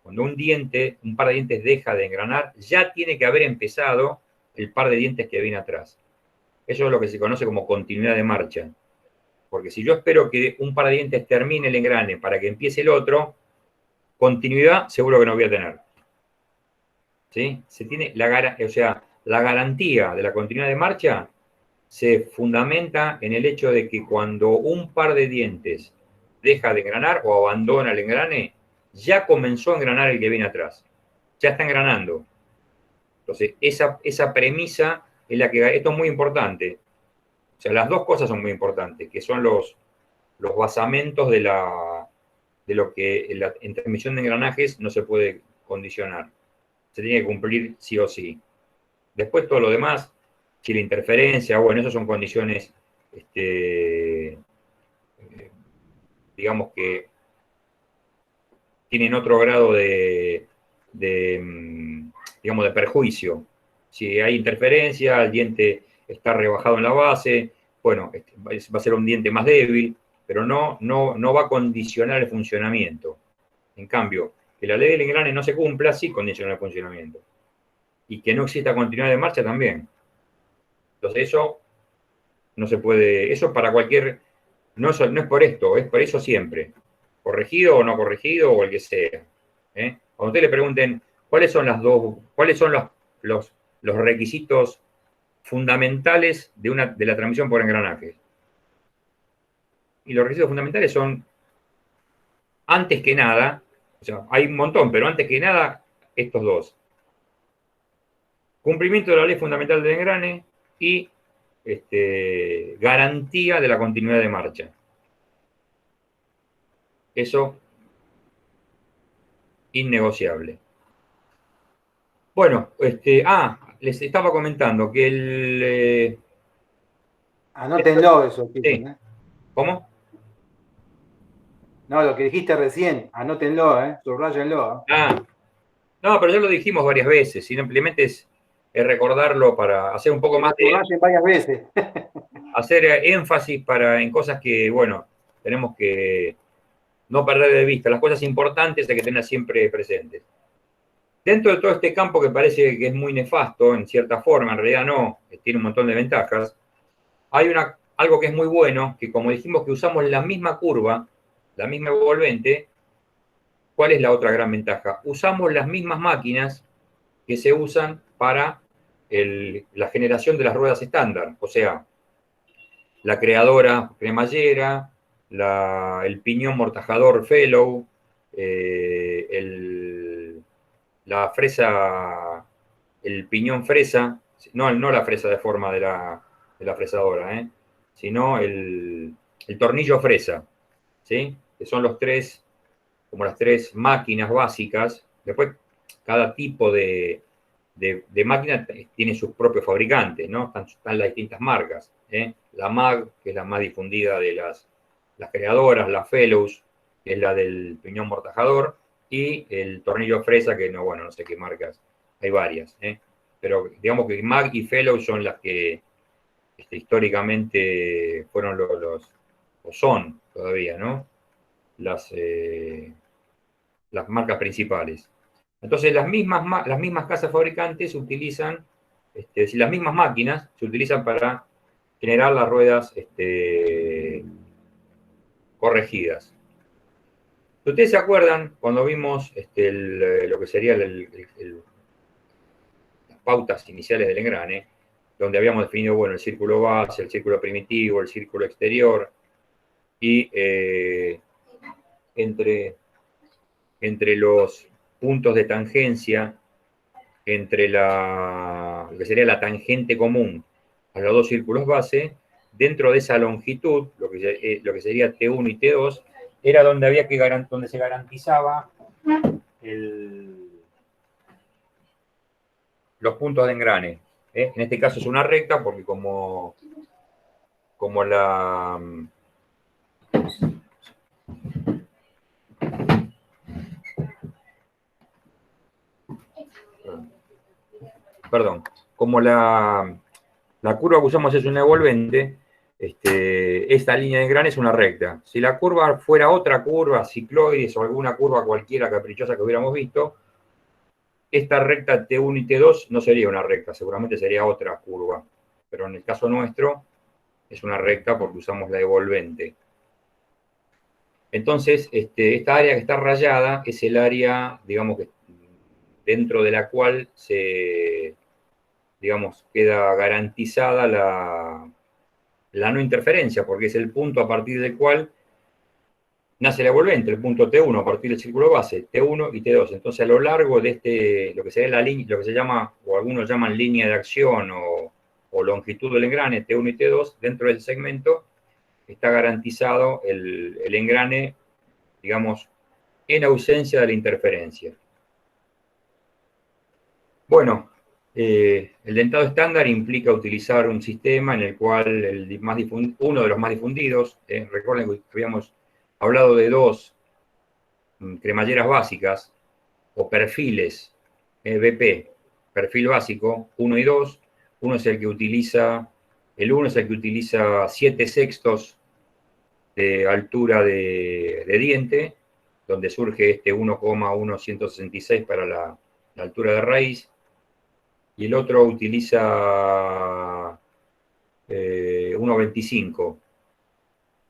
Cuando un par de dientes deja de engranar, ya tiene que haber empezado el par de dientes que viene atrás. Eso es lo que se conoce como continuidad de marcha. Porque si yo espero que un par de dientes termine el engrane para que empiece el otro, continuidad seguro que no voy a tener. ¿Sí? Se tiene la garantía de la continuidad de marcha se fundamenta en el hecho de que cuando un par de dientes deja de engranar o abandona el engrane, ya comenzó a engranar el que viene atrás. Ya está engranando. Entonces, esa premisa es la que... Esto es muy importante. O sea, las dos cosas son muy importantes, que son los basamentos de lo que en transmisión de engranajes no se puede condicionar. Se tiene que cumplir sí o sí. Después todo lo demás, si la interferencia, bueno, esas son condiciones, digamos que tienen otro grado digamos, de perjuicio. Si hay interferencia, el diente está rebajado en la base, bueno, va a ser un diente más débil, pero no va a condicionar el funcionamiento. En cambio, que la ley del engrane no se cumpla, sí condiciona el funcionamiento. Y que no exista continuidad de marcha también. Entonces eso no se puede, eso para cualquier, no es por esto, es por eso siempre. Corregido o no corregido o el que sea. Cuando ustedes le pregunten cuáles son los requisitos fundamentales de la transmisión por engranaje. Y los requisitos fundamentales son, antes que nada, o sea, hay un montón, pero antes que nada, estos dos. Cumplimiento de la ley fundamental del engrane y garantía de la continuidad de marcha. Eso, innegociable. Bueno, les estaba comentando que Anótenlo eso, chicos. Sí. ¿Cómo? No, lo que dijiste recién, anótenlo, subrayenlo. No, pero ya lo dijimos varias veces, simplemente es recordarlo para hacer un poco más de... Subrayen varias veces. Hacer énfasis en cosas que, bueno, tenemos que no perder de vista. Las cosas importantes hay que tener siempre presentes. Dentro de todo este campo que parece que es muy nefasto, en cierta forma, en realidad no, tiene un montón de ventajas, hay algo que es muy bueno, que como dijimos que usamos la misma curva, la misma envolvente, ¿cuál es la otra gran ventaja? Usamos las mismas máquinas que se usan para la generación de las ruedas estándar, o sea, la creadora cremallera, el piñón mortajador Fellow, la fresa, el piñón fresa, no la fresa de forma de la fresadora, sino el tornillo fresa, ¿sí? Que son como las tres máquinas básicas. Después, cada tipo de máquina tiene sus propios fabricantes, ¿no? Están las distintas marcas. La MAG, que es la más difundida de las creadoras, la Fellows, que es la del piñón mortajador, y el tornillo fresa, que no sé qué marcas, hay varias. Pero digamos que MAG y Fellows son las que históricamente fueron o son todavía, ¿no? Las marcas principales. Entonces, las mismas casas fabricantes utilizan, las mismas máquinas se utilizan para generar las ruedas corregidas. ¿Ustedes se acuerdan cuando vimos lo que serían las pautas iniciales del engrane, donde habíamos definido, bueno, el círculo base, el círculo primitivo, el círculo exterior, y entre los puntos de tangencia, entre lo que sería la tangente común a los dos círculos base, dentro de esa longitud, lo que sería T1 y T2, era donde se garantizaba los puntos de engrane. En este caso es una recta, porque como la... Perdón, como la curva que usamos es una envolvente, esta línea de engrane es una recta. Si la curva fuera otra curva, cicloides o alguna curva cualquiera caprichosa que hubiéramos visto, esta recta T1 y T2 no sería una recta, seguramente sería otra curva. Pero en el caso nuestro es una recta porque usamos la envolvente. Entonces, esta área que está rayada es el área, digamos, que dentro de la cual queda garantizada la no interferencia, porque es el punto a partir del cual nace la envolvente, el punto T1 a partir del círculo base, T1 y T2. Entonces, a lo largo de lo que sería la línea, lo que se llama, o algunos llaman línea de acción o longitud del engrane, T1 y T2, dentro del segmento está garantizado el engrane, digamos, en ausencia de la interferencia. Bueno, el dentado estándar implica utilizar un sistema en el cual uno de los más difundidos, recuerden que habíamos hablado de dos cremalleras básicas o perfiles, BP, perfil básico, 1 y 2. El 1 es el que utiliza 7/6 de altura de diente, donde surge este 1,166 para la altura de raíz, y el otro utiliza 1,25,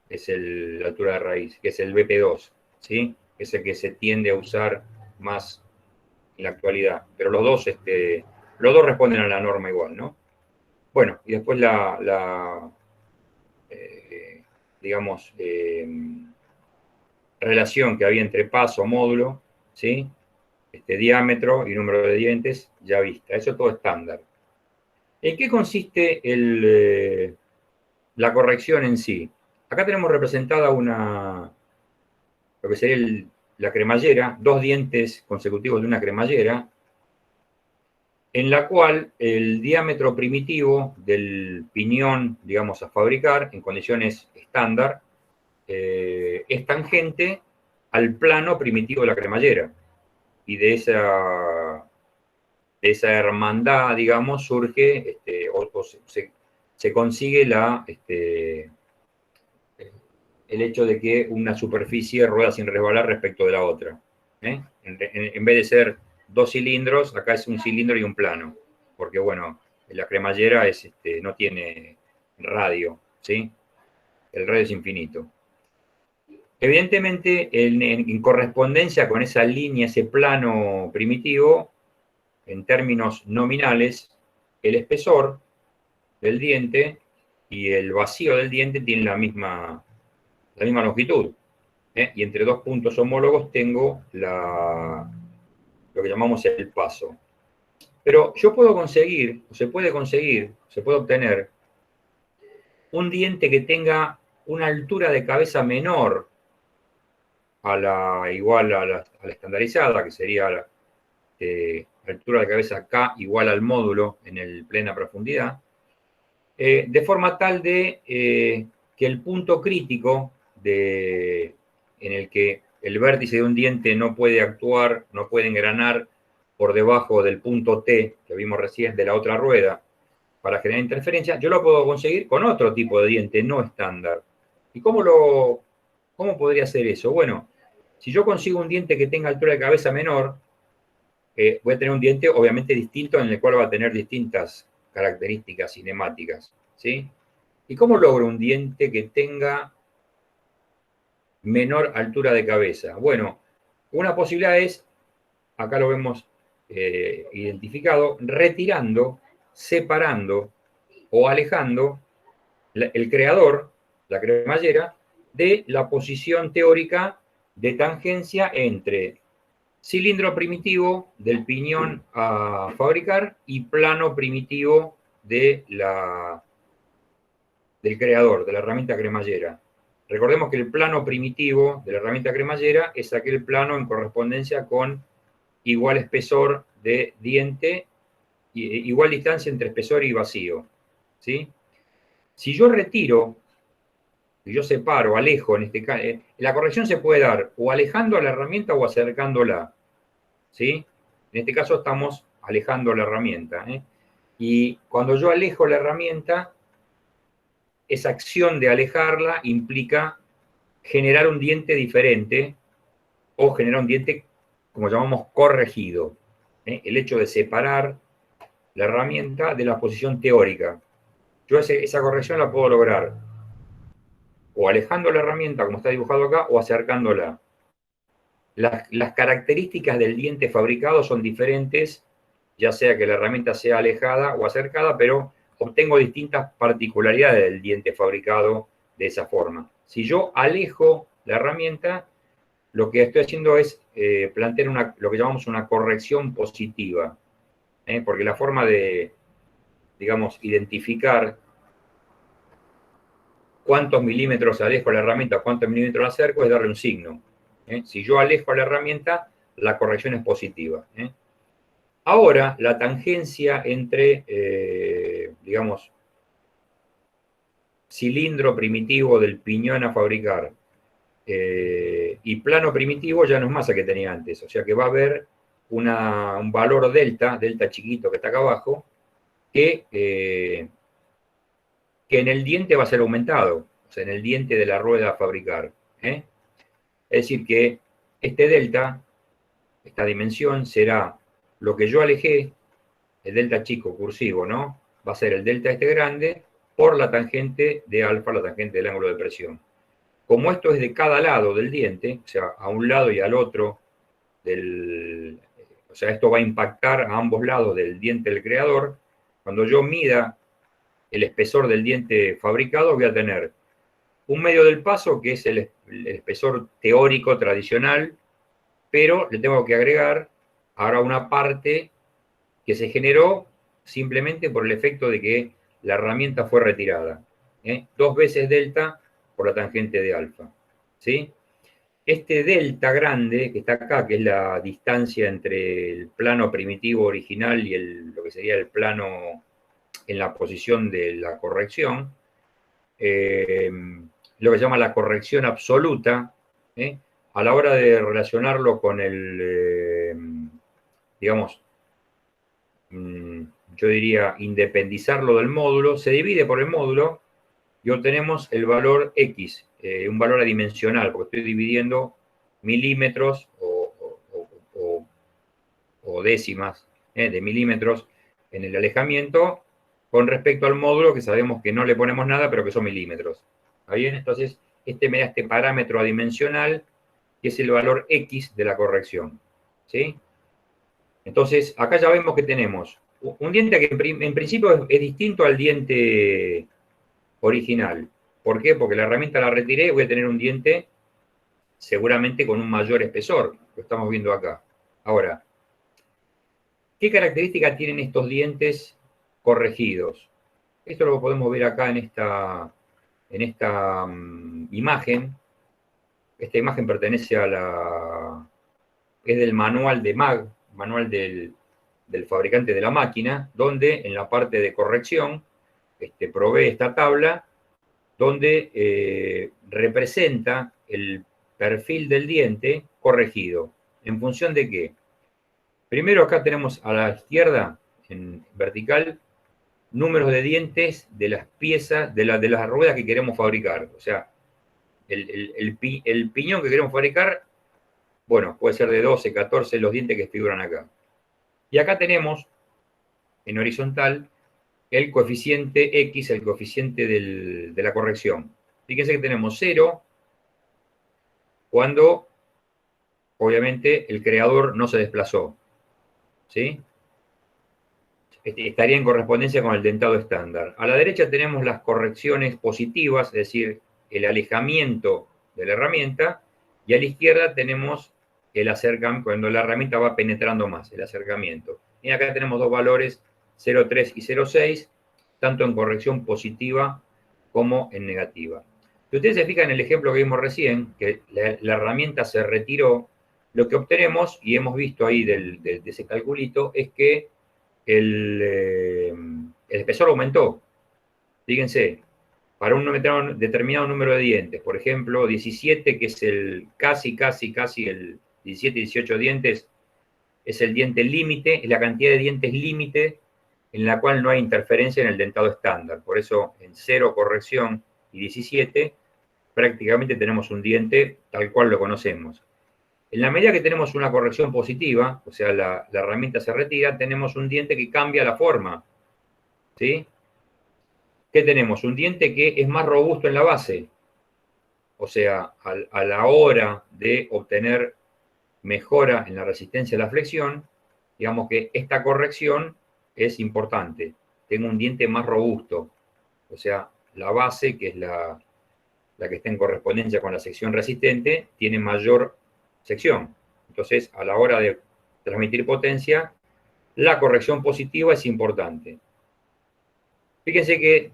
es la altura de raíz, que es el BP2, ¿sí? Es el que se tiende a usar más en la actualidad, pero los dos responden a la norma igual, ¿no? Bueno, y después digamos, relación que había entre paso, módulo, ¿sí? Diámetro y número de dientes, ya vista. Eso todo estándar. ¿En qué consiste la corrección en sí? Acá tenemos representada lo que sería la cremallera, dos dientes consecutivos de una cremallera, en la cual el diámetro primitivo del piñón, digamos, a fabricar en condiciones estándar, es tangente al plano primitivo de la cremallera. Y de esa hermandad, digamos, surge, se consigue el hecho de que una superficie rueda sin resbalar respecto de la otra. En vez de ser dos cilindros, acá es un cilindro y un plano, porque, bueno, la cremallera no tiene radio, ¿sí? El radio es infinito. Evidentemente, en correspondencia con esa línea, ese plano primitivo, en términos nominales, el espesor del diente y el vacío del diente tienen la misma longitud. Y entre dos puntos homólogos tengo lo que llamamos el paso. Pero yo puedo conseguir, se puede obtener un diente que tenga una altura de cabeza menor igual a la estandarizada, que sería la altura de cabeza K igual al módulo en plena profundidad, de forma tal de que el punto crítico en el que el vértice de un diente no puede actuar, no puede engranar por debajo del punto T, que vimos recién, de la otra rueda, para generar interferencia, yo lo puedo conseguir con otro tipo de diente no estándar. ¿Y cómo podría ser eso? Bueno, si yo consigo un diente que tenga altura de cabeza menor, voy a tener un diente obviamente distinto, en el cual va a tener distintas características cinemáticas, ¿sí? ¿Y cómo logro un diente que tenga menor altura de cabeza? Bueno, una posibilidad es, acá lo vemos identificado, retirando, separando o alejando el creador, la cremallera, de la posición teórica de tangencia entre cilindro primitivo del piñón a fabricar y plano primitivo del creador, de la herramienta cremallera. Recordemos que el plano primitivo de la herramienta cremallera es aquel plano en correspondencia con igual espesor de diente, igual distancia entre espesor y vacío, ¿sí? Si yo retiro, si yo separo, alejo, en este caso, la corrección se puede dar o alejando a la herramienta o acercándola, ¿sí? En este caso estamos alejando la herramienta, Y cuando yo alejo la herramienta, esa acción de alejarla implica generar un diente diferente o generar un diente, como llamamos, corregido. El hecho de separar la herramienta de la posición teórica. Yo esa corrección la puedo lograr o alejando la herramienta, como está dibujado acá, o acercándola. Las características del diente fabricado son diferentes, ya sea que la herramienta sea alejada o acercada, pero obtengo distintas particularidades del diente fabricado de esa forma. Si yo alejo la herramienta, lo que estoy haciendo es plantear lo que llamamos una corrección positiva, porque la forma de, digamos, identificar cuántos milímetros alejo la herramienta, cuántos milímetros la acerco, es darle un signo. Si yo alejo la herramienta, la corrección es positiva. Ahora, la tangencia entre, digamos, cilindro primitivo del piñón a fabricar y plano primitivo ya no es masa que tenía antes. O sea que va a haber un valor delta chiquito que está acá abajo, que en el diente va a ser aumentado, o sea, en el diente de la rueda a fabricar. Es decir, que este delta, esta dimensión, será lo que yo alejé, el delta chico cursivo, ¿no? Va a ser el delta este grande por la tangente de alfa, la tangente del ángulo de presión. Como esto es de cada lado del diente, o sea, a un lado y al otro o sea, esto va a impactar a ambos lados del diente del creador, cuando yo mida el espesor del diente fabricado, voy a tener un medio del paso, que es el espesor teórico tradicional, pero le tengo que agregar ahora una parte que se generó simplemente por el efecto de que la herramienta fue retirada. 2 veces delta por la tangente de alfa. ¿Sí? Este delta grande que está acá, que es la distancia entre el plano primitivo original y lo que sería el plano en la posición de la corrección, lo que se llama la corrección absoluta, a la hora de relacionarlo con digamos, yo diría independizarlo del módulo, se divide por el módulo y obtenemos el valor X, un valor adimensional, porque estoy dividiendo milímetros o décimas de milímetros en el alejamiento con respecto al módulo, que sabemos que no le ponemos nada, pero que son milímetros. ¿Está bien? Entonces, me da este parámetro adimensional, que es el valor X de la corrección. ¿Sí? Entonces, acá ya vemos que tenemos un diente que en principio es distinto al diente original. ¿Por qué? Porque la herramienta la retiré y voy a tener un diente seguramente con un mayor espesor. Lo estamos viendo acá. Ahora, ¿qué características tienen estos dientes corregidos? Esto lo podemos ver acá en esta imagen. Esta imagen pertenece es del manual de MAG, manual del fabricante de la máquina, donde en la parte de corrección provee esta tabla donde representa el perfil del diente corregido. ¿En función de qué? Primero acá tenemos a la izquierda, en vertical, números de dientes de las piezas, de las ruedas que queremos fabricar. O sea, el piñón que queremos fabricar, bueno, puede ser de 12, 14 los dientes que figuran acá. Y acá tenemos, en horizontal, el coeficiente X, el coeficiente de la corrección. Fíjense que tenemos 0 cuando, obviamente, el creador no se desplazó. ¿Sí? Estaría en correspondencia con el dentado estándar. A la derecha tenemos las correcciones positivas, es decir, el alejamiento de la herramienta, y a la izquierda tenemos el acercamiento, cuando la herramienta va penetrando más, el acercamiento. Y acá tenemos dos valores, 0,3 y 0,6, tanto en corrección positiva como en negativa. Si ustedes se fijan en el ejemplo que vimos recién, que la herramienta se retiró, lo que obtenemos, y hemos visto ahí de ese calculito, es que el espesor aumentó. Fíjense, para un determinado número de dientes, por ejemplo, 17, que es el casi el 17, 18 dientes, es el diente límite, es la cantidad de dientes límite en la cual no hay interferencia en el dentado estándar. Por eso, en 0 corrección y 17, prácticamente tenemos un diente tal cual lo conocemos. En la medida que tenemos una corrección positiva, o sea, la herramienta se retira, tenemos un diente que cambia la forma. ¿Sí? ¿Qué tenemos? Un diente que es más robusto en la base. O sea, a la hora de obtener mejora en la resistencia a la flexión, digamos que esta corrección es importante. Tengo un diente más robusto. O sea, la base, que es la que está en correspondencia con la sección resistente, tiene mayor sección. Entonces, a la hora de transmitir potencia, la corrección positiva es importante. Fíjense que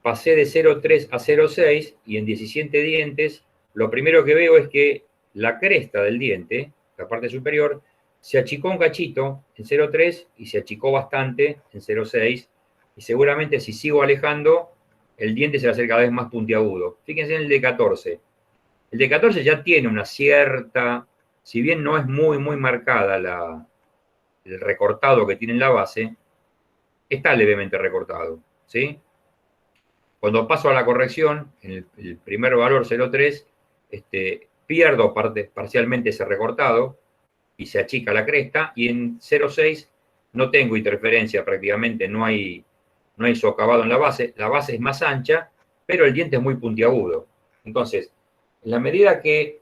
pasé de 0,3 a 0,6 y en 17 dientes, lo primero que veo es que la cresta del diente, la parte superior, se achicó un cachito en 0,3 y se achicó bastante en 0,6. Y seguramente si sigo alejando, el diente se va a hacer cada vez más puntiagudo. Fíjense en el de 14. El de 14 ya tiene una cierta, si bien no es muy marcada el recortado que tiene en la base, está levemente recortado, ¿sí? Cuando paso a la corrección, en el primer valor 0,3, pierdo parcialmente ese recortado y se achica la cresta, y en 0,6 no tengo interferencia prácticamente, no hay socavado en la base es más ancha, pero el diente es muy puntiagudo. Entonces, en la medida que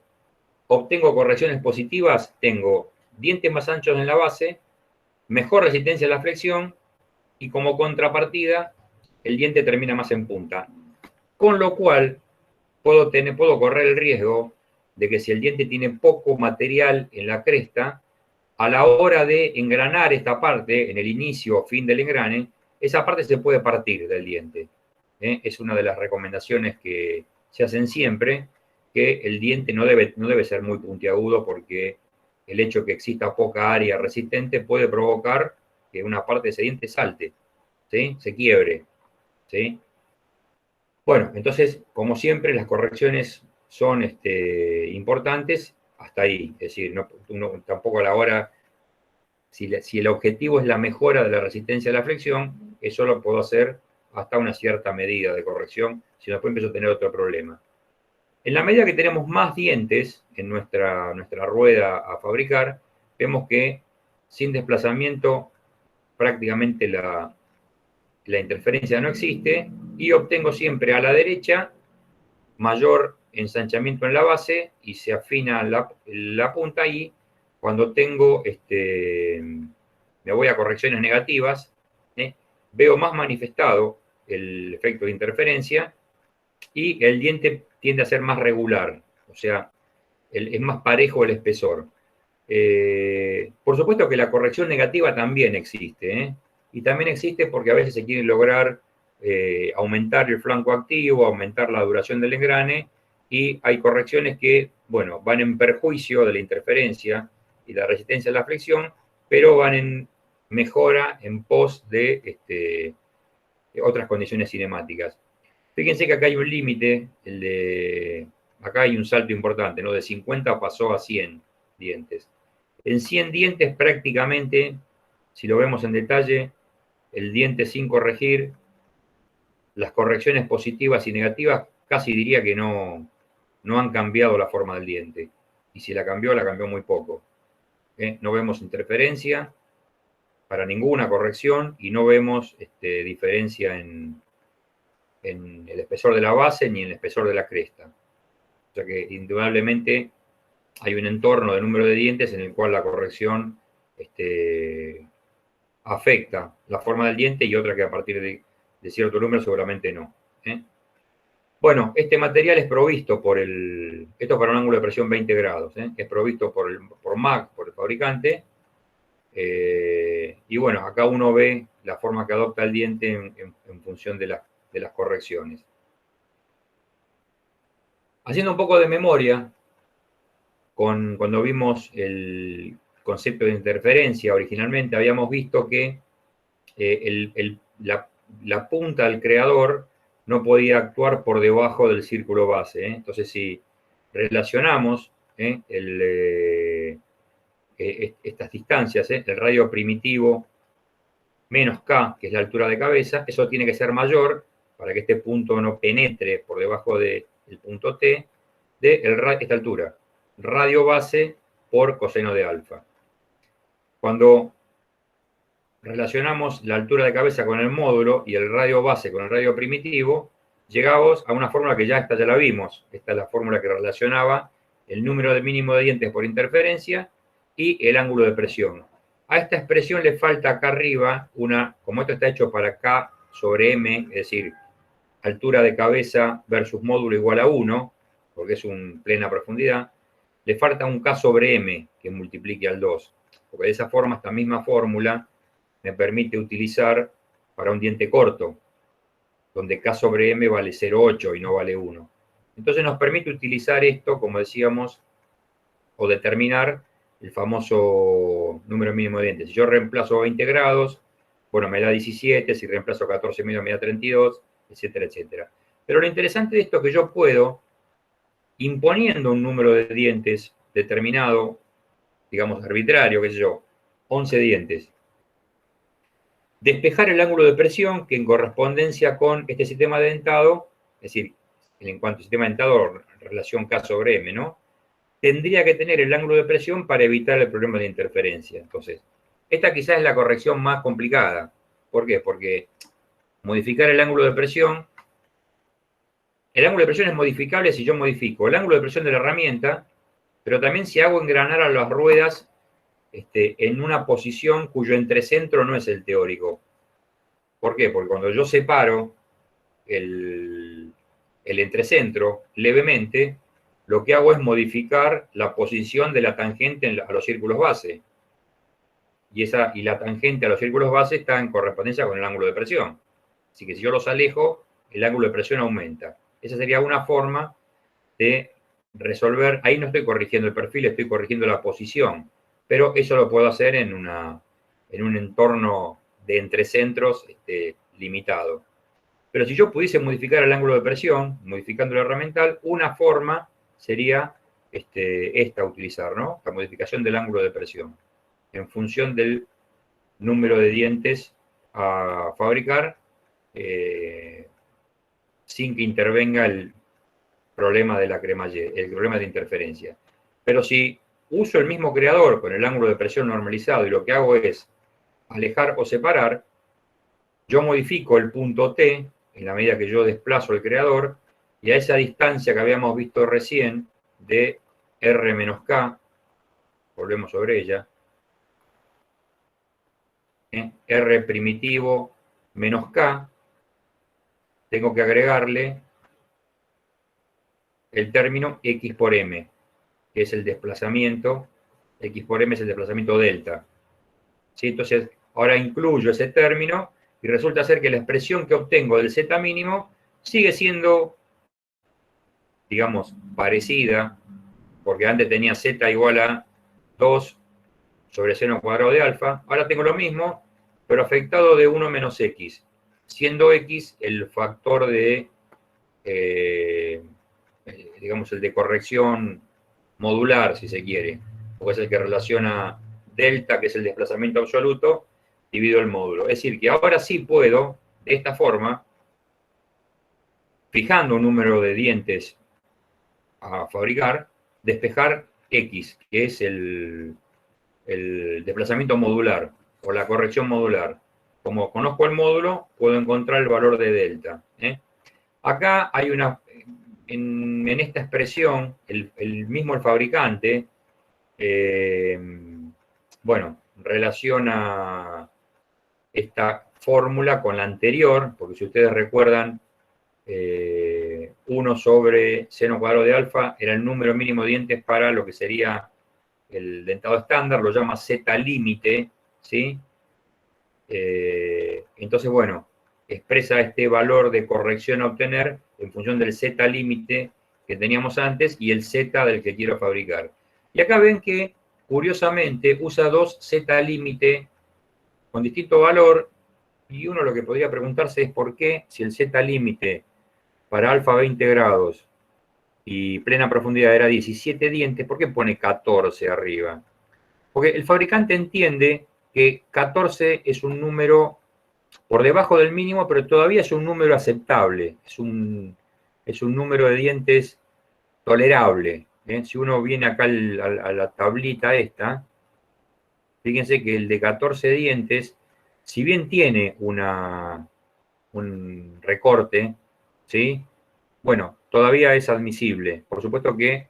obtengo correcciones positivas, tengo dientes más anchos en la base, mejor resistencia a la flexión, y como contrapartida, el diente termina más en punta. Con lo cual, puedo correr el riesgo de que si el diente tiene poco material en la cresta, a la hora de engranar esta parte, en el inicio o fin del engrane, esa parte se puede partir del diente. Es una de las recomendaciones que se hacen siempre, que el diente no debe ser muy puntiagudo, porque el hecho de que exista poca área resistente puede provocar que una parte de ese diente salte, ¿sí? Se quiebre, ¿sí? Bueno, entonces, como siempre, las correcciones son importantes hasta ahí. Es decir, tampoco a la hora, si el objetivo es la mejora de la resistencia a la flexión, eso lo puedo hacer hasta una cierta medida de corrección, si no, después empiezo a tener otro problema. En la medida que tenemos más dientes en nuestra rueda a fabricar, vemos que sin desplazamiento prácticamente la interferencia no existe, y obtengo siempre a la derecha mayor ensanchamiento en la base y se afina la punta, y cuando tengo, me voy a correcciones negativas, veo más manifestado el efecto de interferencia y el diente tiende a ser más regular, o sea, es más parejo el espesor. Por supuesto que la corrección negativa también existe, y también existe porque a veces se quiere lograr aumentar el flanco activo, aumentar la duración del engrane, y hay correcciones que, bueno, van en perjuicio de la interferencia y la resistencia a la flexión, pero van en mejora en pos de otras condiciones cinemáticas. Fíjense que acá hay un límite, acá hay un salto importante, ¿no? De 50 pasó a 100 dientes. En 100 dientes prácticamente, si lo vemos en detalle, el diente sin corregir, las correcciones positivas y negativas casi diría que no han cambiado la forma del diente. Y si la cambió muy poco. No vemos interferencia para ninguna corrección, y no vemos diferencia en el espesor de la base ni en el espesor de la cresta. O sea que indudablemente hay un entorno de número de dientes en el cual la corrección afecta la forma del diente, y otra que a partir de cierto número seguramente no. Bueno, este material es provisto esto es para un ángulo de presión 20 grados, es provisto por MAC, por el fabricante, y bueno, acá uno ve la forma que adopta el diente en función de las correcciones. Haciendo un poco de memoria, cuando vimos el concepto de interferencia originalmente, habíamos visto que la punta del creador no podía actuar por debajo del círculo base. Entonces, si relacionamos estas distancias, el radio primitivo menos K, que es la altura de cabeza, eso tiene que ser mayor para que este punto no penetre por debajo del punto T de esta altura, radio base por coseno de alfa. Cuando relacionamos la altura de cabeza con el módulo y el radio base con el radio primitivo, llegamos a una fórmula que ya la vimos. Esta es la fórmula que relacionaba el número mínimo de dientes por interferencia y el ángulo de presión. A esta expresión le falta acá arriba como esto está hecho para K sobre M, es decir, altura de cabeza versus módulo igual a 1, porque es un plena profundidad, le falta un K sobre M que multiplique al 2, porque de esa forma esta misma fórmula me permite utilizar para un diente corto, donde K sobre M vale 0,8 y no vale 1. Entonces nos permite utilizar esto, como decíamos, o determinar el famoso número mínimo de dientes. Si yo reemplazo 20 grados, bueno, me da 17, si reemplazo 14 medio me da 32, etcétera, etcétera. Pero lo interesante de esto es que yo puedo, imponiendo un número de dientes determinado, digamos arbitrario, qué sé yo, 11 dientes, despejar el ángulo de presión que en correspondencia con este sistema dentado, es decir, en cuanto al sistema dentado, relación K sobre M, ¿no? Tendría que tener el ángulo de presión para evitar el problema de interferencia. Entonces, esta quizás es la corrección más complicada. ¿Por qué? Porque modificar el ángulo de presión es modificable si yo modifico el ángulo de presión de la herramienta, pero también si hago engranar a las ruedas en una posición cuyo entrecentro no es el teórico. ¿Por qué? Porque cuando yo separo el entrecentro levemente, lo que hago es modificar la posición de la tangente a los círculos base. Y la tangente a los círculos base está en correspondencia con el ángulo de presión. Así que si yo los alejo, el ángulo de presión aumenta. Esa sería una forma de resolver. Ahí no estoy corrigiendo el perfil, estoy corrigiendo la posición. Pero eso lo puedo hacer en un entorno de entrecentros limitado. Pero si yo pudiese modificar el ángulo de presión, modificando el herramental, una forma sería esta utilizar, ¿no? La modificación del ángulo de presión en función del número de dientes a fabricar sin que intervenga el problema de la cremallera, el problema de interferencia. Pero si uso el mismo creador con el ángulo de presión normalizado y lo que hago es alejar o separar, yo modifico el punto T en la medida que yo desplazo el creador y a esa distancia que habíamos visto recién de R menos K, volvemos sobre ella, R primitivo menos K, tengo que agregarle el término X por M, que es el desplazamiento, X por M es el desplazamiento delta. ¿Sí? Entonces, ahora incluyo ese término y resulta ser que la expresión que obtengo del Z mínimo sigue siendo, digamos, parecida, porque antes tenía Z igual a 2 sobre seno cuadrado de alfa, ahora tengo lo mismo, pero afectado de 1 menos X, siendo X el factor de, digamos, el de corrección modular, si se quiere, porque es el que relaciona delta, que es el desplazamiento absoluto, dividido el módulo. Es decir, que ahora sí puedo, de esta forma, fijando un número de dientes a fabricar, despejar X, que es el desplazamiento modular, o la corrección modular. Como conozco el módulo, puedo encontrar el valor de delta. Acá hay en esta expresión, el fabricante, bueno, relaciona esta fórmula con la anterior, porque si ustedes recuerdan, 1 sobre seno cuadrado de alfa era el número mínimo de dientes para lo que sería el dentado estándar, lo llama Z límite, ¿sí? Entonces, bueno, expresa este valor de corrección a obtener en función del Z límite que teníamos antes y el Z del que quiero fabricar. Y acá ven que, curiosamente, usa dos Z límite con distinto valor, y uno lo que podría preguntarse es por qué, si el Z límite para alfa 20 grados y plena profundidad era 17 dientes, ¿por qué pone 14 arriba? Porque el fabricante entiende que 14 es un número por debajo del mínimo, pero todavía es un número aceptable, es un número de dientes tolerable. Si uno viene acá a la tablita esta, fíjense que el de 14 dientes, si bien tiene un recorte, ¿sí? Bueno, todavía es admisible. Por supuesto que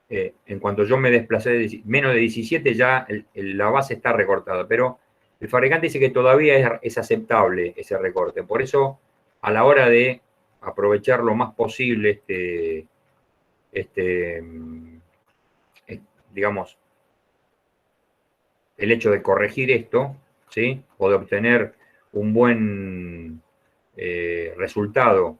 en cuanto yo me desplacé de menos de 17, ya la base está recortada, pero el fabricante dice que todavía es aceptable ese recorte. Por eso a la hora de aprovechar lo más posible digamos, el hecho de corregir esto, ¿sí? O de obtener un buen resultado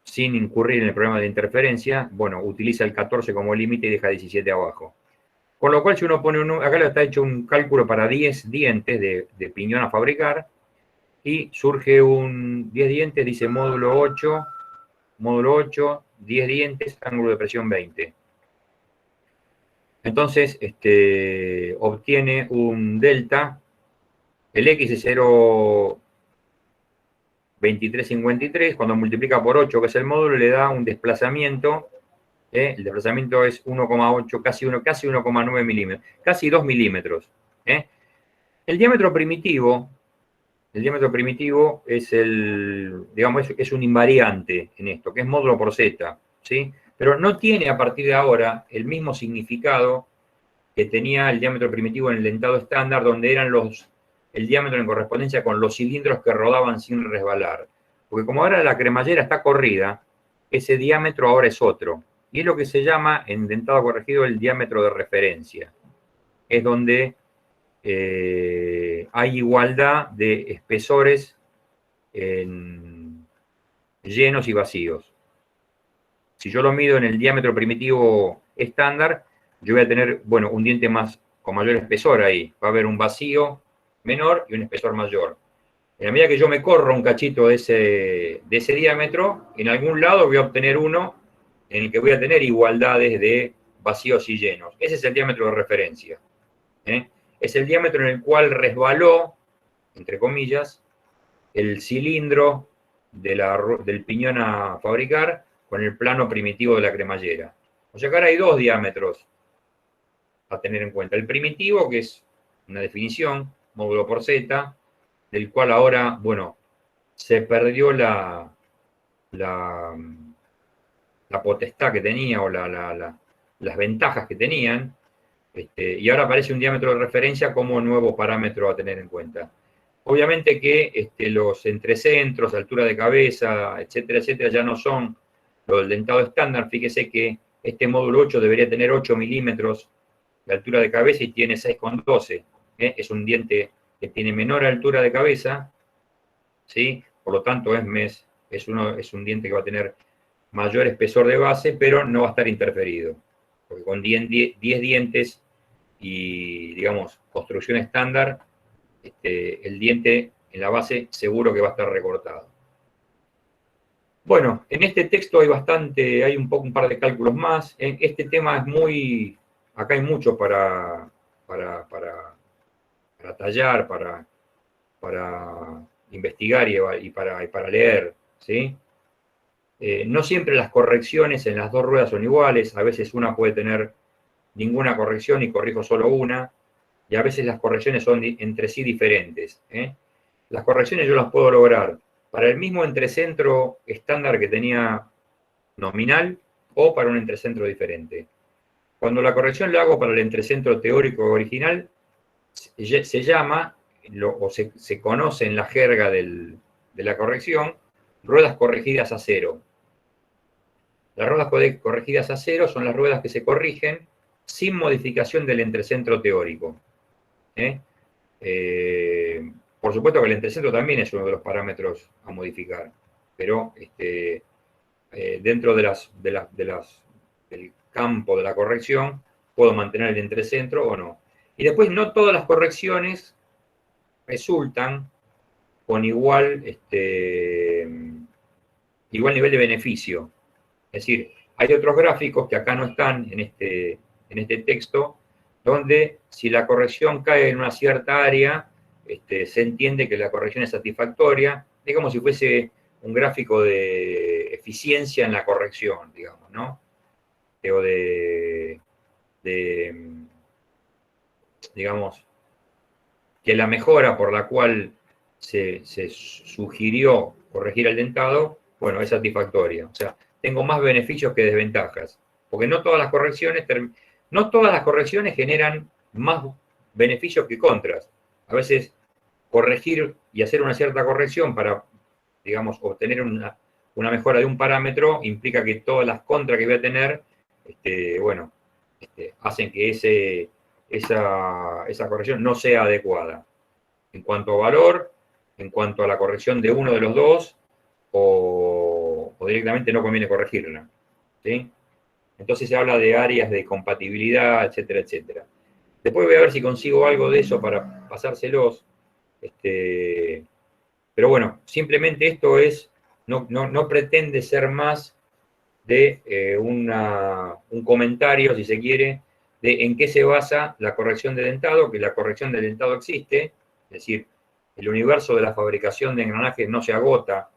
sin incurrir en el problema de interferencia, bueno, utiliza el 14 como límite y deja 17 abajo. Con lo cual, si uno pone acá le está hecho un cálculo para 10 dientes de piñón a fabricar, y surge un 10 dientes, dice módulo 8, 10 dientes, ángulo de presión 20. Entonces, obtiene un delta, el X es 0,2353, cuando multiplica por 8, que es el módulo, le da un desplazamiento, el desplazamiento es 1,8, casi 1,9 milímetros, casi 2 milímetros. El diámetro primitivo es digamos, es un invariante en esto, que es módulo por Z, ¿sí? Pero no tiene a partir de ahora el mismo significado que tenía el diámetro primitivo en el dentado estándar, donde eran el diámetro en correspondencia con los cilindros que rodaban sin resbalar. Porque como ahora la cremallera está corrida, ese diámetro ahora es otro. Y es lo que se llama, en dentado corregido, el diámetro de referencia. Es donde hay igualdad de espesores llenos y vacíos. Si yo lo mido en el diámetro primitivo estándar, yo voy a tener, bueno, un diente con mayor espesor ahí. Va a haber un vacío menor y un espesor mayor. En la medida que yo me corro un cachito de ese diámetro, en algún lado voy a obtener uno en el que voy a tener igualdades de vacíos y llenos. Ese es el diámetro de referencia. Es el diámetro en el cual resbaló, entre comillas, el cilindro del piñón a fabricar con el plano primitivo de la cremallera. O sea que ahora hay dos diámetros a tener en cuenta. El primitivo, que es una definición, módulo por Z, del cual ahora, bueno, se perdió la potestad que tenía o las ventajas que tenían, y ahora aparece un diámetro de referencia como nuevo parámetro a tener en cuenta. Obviamente que los entrecentros, altura de cabeza, etcétera, etcétera, ya no son lo del dentado estándar. Fíjese que este módulo 8 debería tener 8 milímetros de altura de cabeza y tiene 6,12. Es un diente que tiene menor altura de cabeza, ¿sí? Por lo tanto es un diente que va a tener mayor espesor de base, pero no va a estar interferido. Porque con 10 dientes y, digamos, construcción estándar, el diente en la base seguro que va a estar recortado. Bueno, en este texto hay un par de cálculos más. Este tema es acá hay mucho para tallar, para investigar y para leer, ¿sí? No siempre las correcciones en las dos ruedas son iguales. A veces una puede tener ninguna corrección y corrijo solo una, y a veces las correcciones son entre sí diferentes. Las correcciones yo las puedo lograr para el mismo entrecentro estándar que tenía nominal o para un entrecentro diferente. Cuando la corrección la hago para el entrecentro teórico original, se llama, o se conoce en la jerga de la corrección, ruedas corregidas a cero. Las ruedas corregidas a cero son las ruedas que se corrigen sin modificación del entrecentro teórico. Por supuesto que el entrecentro también es uno de los parámetros a modificar, pero dentro del campo de la corrección puedo mantener el entrecentro o no. Y después no todas las correcciones resultan con igual nivel de beneficio. Es decir, hay otros gráficos que acá no están en este texto, donde si la corrección cae en una cierta área, se entiende que la corrección es satisfactoria. Es como si fuese un gráfico de eficiencia en la corrección, digamos, ¿no? O digamos, que la mejora por la cual se sugirió corregir el dentado, bueno, es satisfactoria. O sea, tengo más beneficios que desventajas. Porque no todas las correcciones generan más beneficios que contras. A veces corregir y hacer una cierta corrección para digamos, obtener una mejora de un parámetro implica que todas las contras que voy a tener, bueno, hacen que esa corrección no sea adecuada. En cuanto a valor, en cuanto a la corrección de uno de los dos, o directamente no conviene corregirla. ¿Sí? Entonces se habla de áreas de compatibilidad, etcétera, etcétera. Después voy a ver si consigo algo de eso para pasárselos. Pero bueno, simplemente esto no pretende ser más de un comentario, si se quiere, de en qué se basa la corrección de dentado, que la corrección de dentado existe, es decir, el universo de la fabricación de engranajes no se agota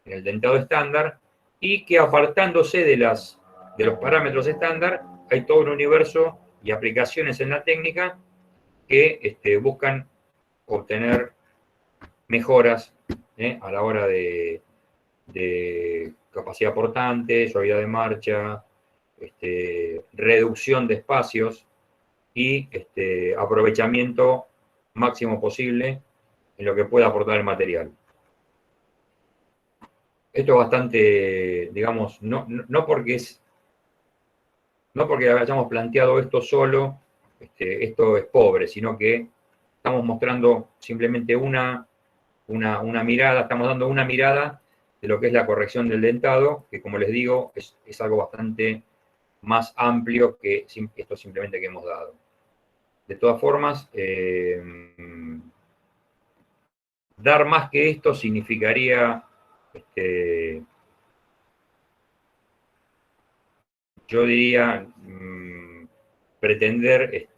en el dentado estándar, y que apartándose de los parámetros estándar, hay todo un universo y aplicaciones en la técnica que buscan obtener mejoras a la hora de capacidad portante, suavidad de marcha, reducción de espacios y aprovechamiento máximo posible en lo que pueda aportar el material. Esto es bastante, digamos, no porque hayamos planteado esto solo, esto es pobre, sino que estamos mostrando simplemente una mirada, estamos dando una mirada de lo que es la corrección del dentado, que como les digo, es algo bastante más amplio que esto simplemente que hemos dado. De todas formas, dar más que esto significaría, yo diría, pretender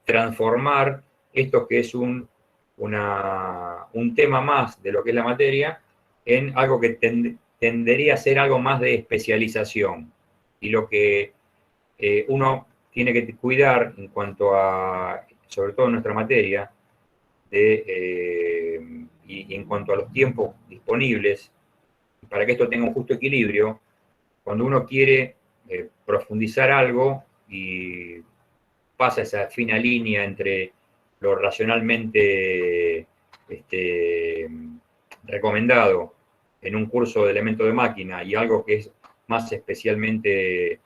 transformar esto que es un tema más de lo que es la materia en algo que tendería a ser algo más de especialización. Y lo que uno tiene que cuidar en cuanto a, sobre todo en nuestra materia, y en cuanto a los tiempos disponibles, para que esto tenga un justo equilibrio, cuando uno quiere profundizar algo y pasa esa fina línea entre lo racionalmente recomendado en un curso de elementos de máquina y algo que es más especialmente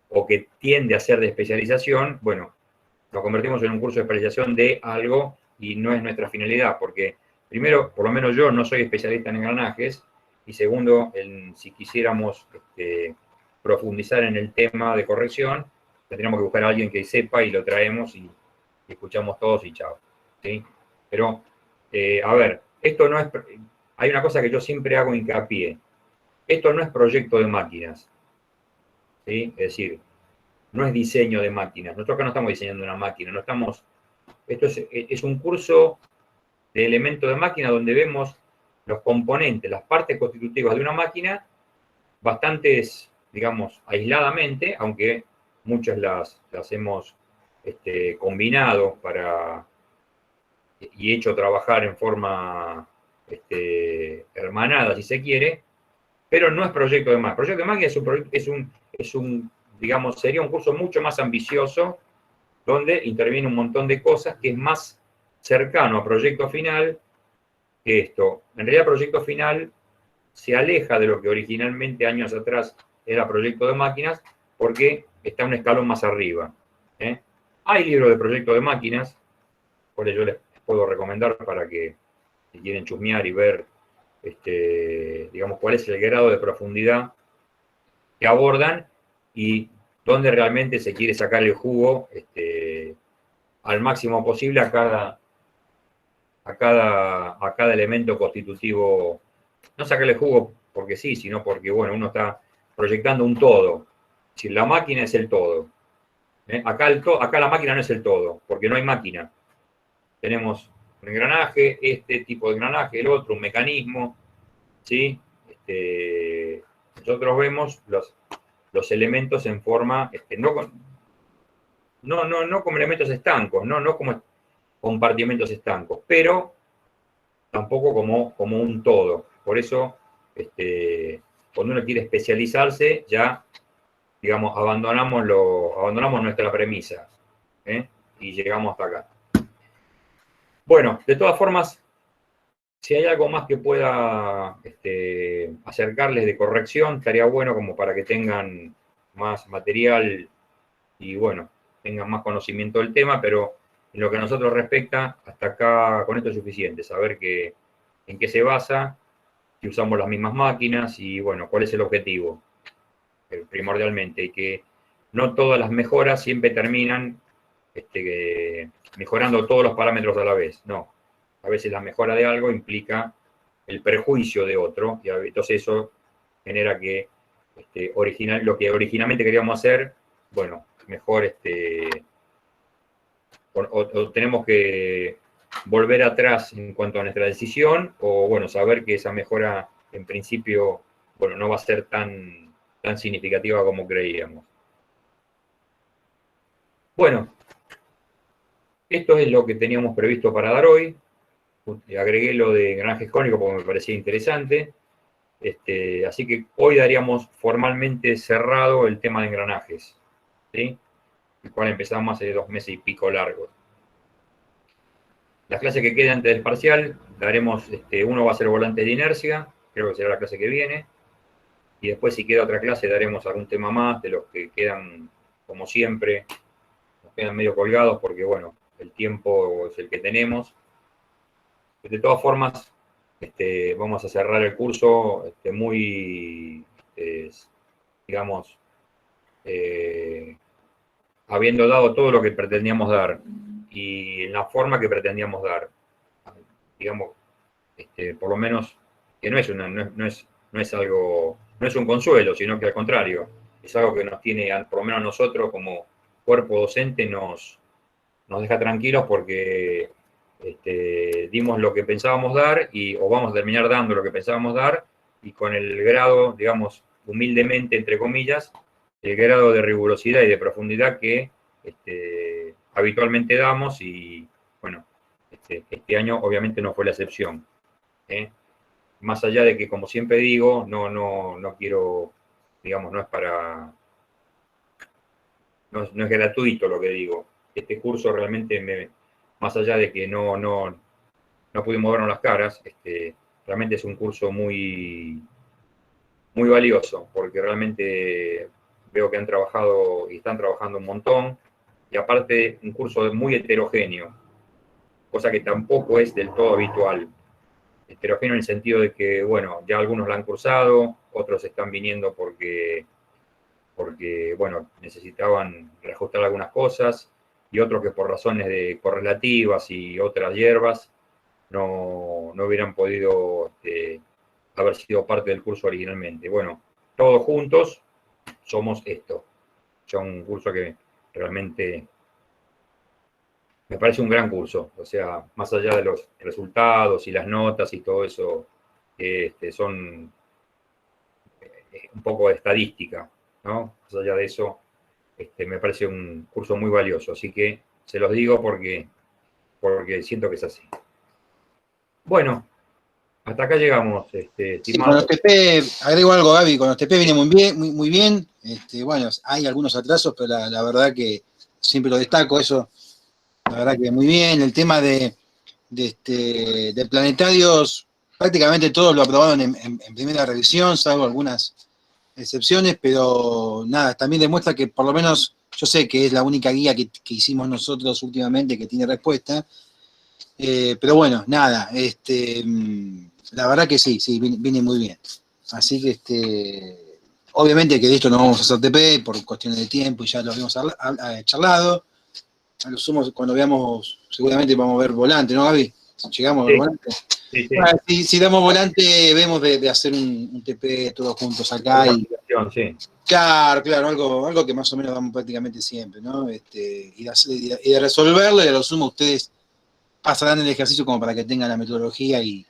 o que tiende a ser de especialización, bueno, lo convertimos en un curso de especialización de algo y no es nuestra finalidad, porque primero, por lo menos yo no soy especialista en engranajes, y segundo, si quisiéramos profundizar en el tema de corrección, tendríamos que buscar a alguien que sepa y lo traemos y escuchamos todos y chao. ¿Sí? Pero, a ver, esto no es... Hay una cosa que yo siempre hago hincapié. Esto no es proyecto de máquinas. ¿Sí? Es decir, no es diseño de máquinas. Nosotros acá no estamos diseñando una máquina, no estamos... Esto es un curso de elementos de máquina donde vemos los componentes, las partes constitutivas de una máquina, bastantes, digamos, aisladamente, aunque muchas las hemos combinado y hecho trabajar en forma hermanada, si se quiere, pero no es proyecto de máquina. Proyecto de máquina digamos, sería un curso mucho más ambicioso, donde interviene un montón de cosas, que es más cercano a proyecto final que esto. En realidad, proyecto final se aleja de lo que originalmente años atrás era proyecto de máquinas, porque está un escalón más arriba. Hay libros de proyecto de máquinas, por ello les puedo recomendar para que, si quieren chusmear y ver, digamos, cuál es el grado de profundidad que abordan y dónde realmente se quiere sacar el jugo al máximo posible a cada elemento constitutivo. No sacarle jugo porque sí, sino porque, bueno, uno está proyectando un todo. Es decir, la máquina es el todo. Acá la máquina no es el todo, porque no hay máquina. Tenemos un engranaje, este tipo de engranaje, el otro, un mecanismo, ¿sí? Nosotros vemos los elementos en forma, no como elementos estancos, no como compartimentos estancos, pero tampoco como un todo. Por eso, cuando uno quiere especializarse, ya, digamos, abandonamos nuestra premisa, y llegamos hasta acá. Bueno, de todas formas, Si hay algo más que pueda acercarles de corrección, estaría bueno como para que tengan más material y bueno, tengan más conocimiento del tema, pero en lo que a nosotros respecta, hasta acá con esto es suficiente, saber en qué se basa, si usamos las mismas máquinas y bueno, cuál es el objetivo, primordialmente, y que no todas las mejoras siempre terminan mejorando todos los parámetros a la vez, no. A veces la mejora de algo implica el perjuicio de otro, y entonces eso genera que lo que originalmente queríamos hacer, bueno, mejor o tenemos que volver atrás en cuanto a nuestra decisión, o bueno, saber que esa mejora en principio, bueno, no va a ser tan significativa como creíamos. Bueno, esto es lo que teníamos previsto para dar hoy. Agregué lo de engranajes cónicos porque me parecía interesante. Así que hoy daríamos formalmente cerrado el tema de engranajes, ¿sí? El cual empezamos hace 2 meses y pico largos. Las clases que quedan antes del parcial, daremos, uno va a ser volante de inercia, creo que será la clase que viene, y después si queda otra clase daremos algún tema más de los que quedan, como siempre, nos quedan medio colgados porque, bueno, el tiempo es el que tenemos. De todas formas, vamos a cerrar el curso muy, digamos, habiendo dado todo lo que pretendíamos dar y en la forma que pretendíamos dar. Digamos, por lo menos, que no es algo, no es un consuelo, sino que al contrario, es algo que nos tiene, por lo menos a nosotros como cuerpo docente, nos deja tranquilos porque dimos lo que pensábamos dar o vamos a terminar dando lo que pensábamos dar y con el grado, digamos, humildemente, entre comillas, el grado de rigurosidad y de profundidad que habitualmente damos y, bueno, este año obviamente no fue la excepción. Más allá de que, como siempre digo, no quiero, digamos, no es gratuito lo que digo. Este curso realmente, más allá de que no pudimos vernos las caras, realmente es un curso muy, muy valioso, porque realmente veo que han trabajado y están trabajando un montón, y aparte un curso muy heterogéneo, cosa que tampoco es del todo habitual. Heterogéneo en el sentido de que, bueno, ya algunos la han cursado, otros están viniendo porque bueno, necesitaban reajustar algunas cosas, y otros que por razones de correlativas y otras hierbas no hubieran podido haber sido parte del curso originalmente. Bueno, todos juntos somos esto. Es un curso que realmente me parece un gran curso. O sea, más allá de los resultados y las notas y todo eso, son un poco de estadística, ¿no? Más allá de eso, me parece un curso muy valioso. Así que se los digo porque siento que es así. Bueno, hasta acá llegamos, Sí, con los TP, agrego algo, Gaby, con los TP viene muy bien, muy bien. Bueno, hay algunos atrasos, pero la verdad que siempre lo destaco, eso, la verdad que muy bien. El tema de planetarios, prácticamente todos lo aprobaron en primera revisión, salvo algunas excepciones, pero nada, también demuestra que por lo menos, yo sé que es la única guía que hicimos nosotros últimamente que tiene respuesta, pero bueno, nada, la verdad que sí, viene muy bien. Así que, obviamente que de esto no vamos a hacer TP por cuestiones de tiempo y ya lo habíamos charlado. A lo sumo, cuando veamos, seguramente vamos a ver volante, ¿no, Gaby? Llegamos a ver volante. Sí. Bueno, si damos volante, vemos de hacer un TP todos juntos acá. Sí. Claro, algo que más o menos damos prácticamente siempre, ¿no? Y de resolverlo, y a lo sumo ustedes pasarán el ejercicio como para que tengan la metodología y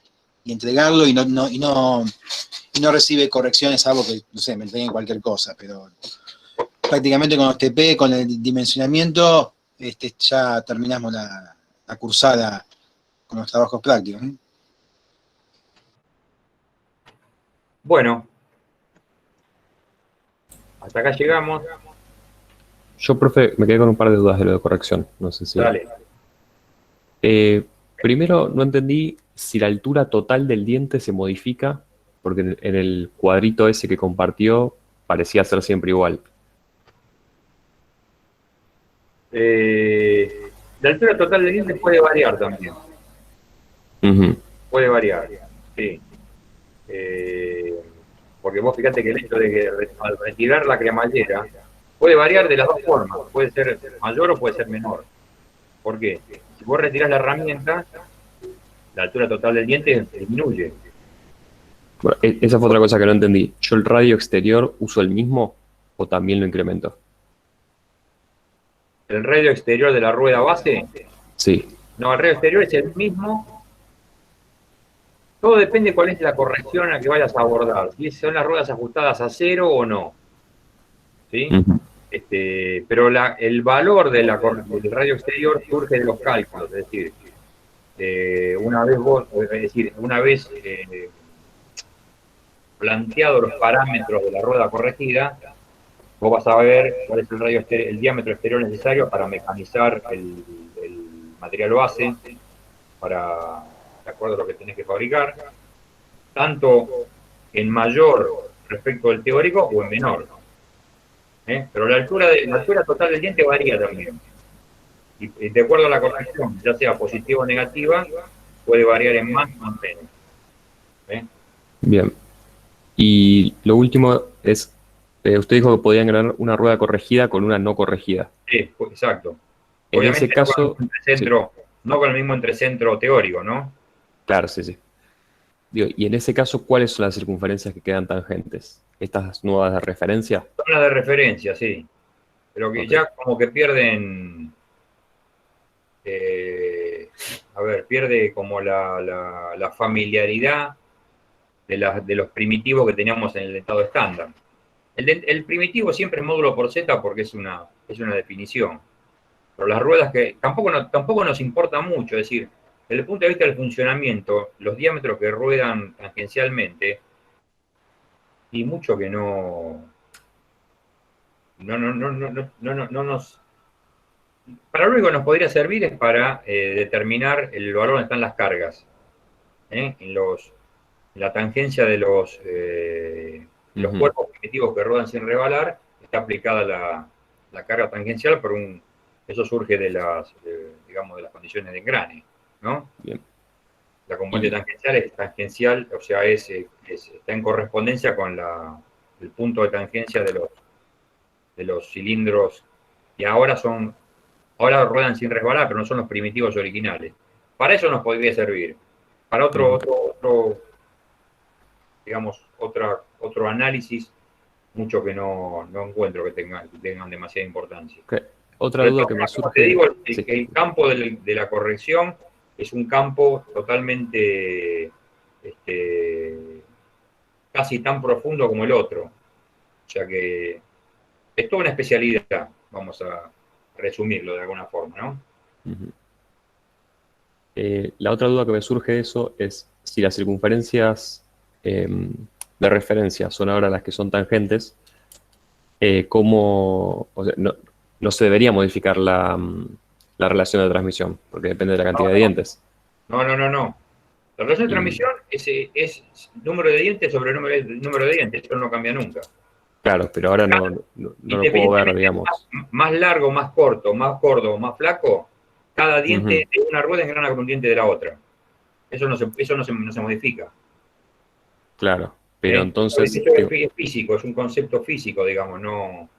entregarlo y no recibe correcciones, algo que, no sé, me entreguen cualquier cosa, pero prácticamente con los TP, con el dimensionamiento, ya terminamos la cursada con los trabajos prácticos, ¿eh? Bueno, hasta acá llegamos. Yo, profe, me quedé con un par de dudas de lo de corrección. No sé si... Dale. Primero, no entendí si la altura total del diente se modifica, porque en el cuadrito ese que compartió parecía ser siempre igual. La altura total del diente puede variar también. Ujú. Puede variar, sí. Porque vos fíjate que el hecho de que al retirar la cremallera puede variar de las dos formas. Puede ser mayor o puede ser menor. ¿Por qué? Si vos retirás la herramienta, la altura total del diente disminuye. Bueno, esa fue otra cosa que no entendí. ¿Yo el radio exterior uso el mismo o también lo incremento? El radio exterior de la rueda base, Sí. no, el radio exterior es el mismo. Todo depende cuál es la corrección a la que vayas a abordar. Si son las ruedas ajustadas a cero o no. ¿Sí? Ujú. Pero el valor del radio exterior surge de los cálculos. Es decir, una vez planteados los parámetros de la rueda corregida, vos vas a ver cuál es el diámetro exterior necesario para mecanizar el material base, de acuerdo a lo que tenés que fabricar, tanto en mayor respecto del teórico o en menor. Pero la altura total del diente varía también. Y de acuerdo a la corrección, ya sea positiva o negativa, puede variar en más o en menos. Bien. Y lo último es, usted dijo que podían ganar una rueda corregida con una no corregida. Sí, exacto. En Obviamente ese caso, no con el mismo entrecentro teórico, ¿no? claro, sí, sí. Digo, y en ese caso, ¿cuáles son las circunferencias que quedan tangentes? ¿Estas nuevas de referencia? Son las de referencia, sí. Pero que Ok. ya como que pierden, pierde como la familiaridad de los primitivos que teníamos en el estado estándar. El primitivo siempre es módulo por Z porque es una definición. Pero las ruedas que tampoco nos importa mucho, es decir, desde el punto de vista del funcionamiento, los diámetros que ruedan tangencialmente, y mucho que no nos... Para lo único que nos podría servir es para determinar el valor donde están las cargas. En la tangencia de los Ujú. cuerpos primitivos que ruedan sin rebalar, está aplicada la carga tangencial, eso surge de las condiciones de engrane, ¿no? Bien. La componente tangencial, o sea, está en correspondencia con el punto de tangencia de los cilindros, y ahora ruedan sin resbalar, pero no son los primitivos originales. Para eso nos podría servir. Para otro análisis, mucho que no encuentro que tengan demasiada importancia. Ok. Otra Pero duda que me como surge. te digo, Sí. el campo de la corrección es un campo totalmente casi tan profundo como el otro. O sea que es toda una especialidad, vamos a resumirlo de alguna forma, ¿no? Ujú. La otra duda que me surge de eso es si las circunferencias de referencia son ahora las que son tangentes, ¿cómo, o sea, no se debería modificar la relación de transmisión? Porque depende de la cantidad de dientes. No. La relación de transmisión es número de dientes sobre número de dientes, eso no cambia nunca. Claro, pero ahora no lo puedo ver, digamos. Más largo, más corto, más gordo, más flaco, cada diente de una rueda engrana con un diente de la otra. Eso no se modifica. Claro, pero entonces... Eso es físico, es un concepto físico, digamos, no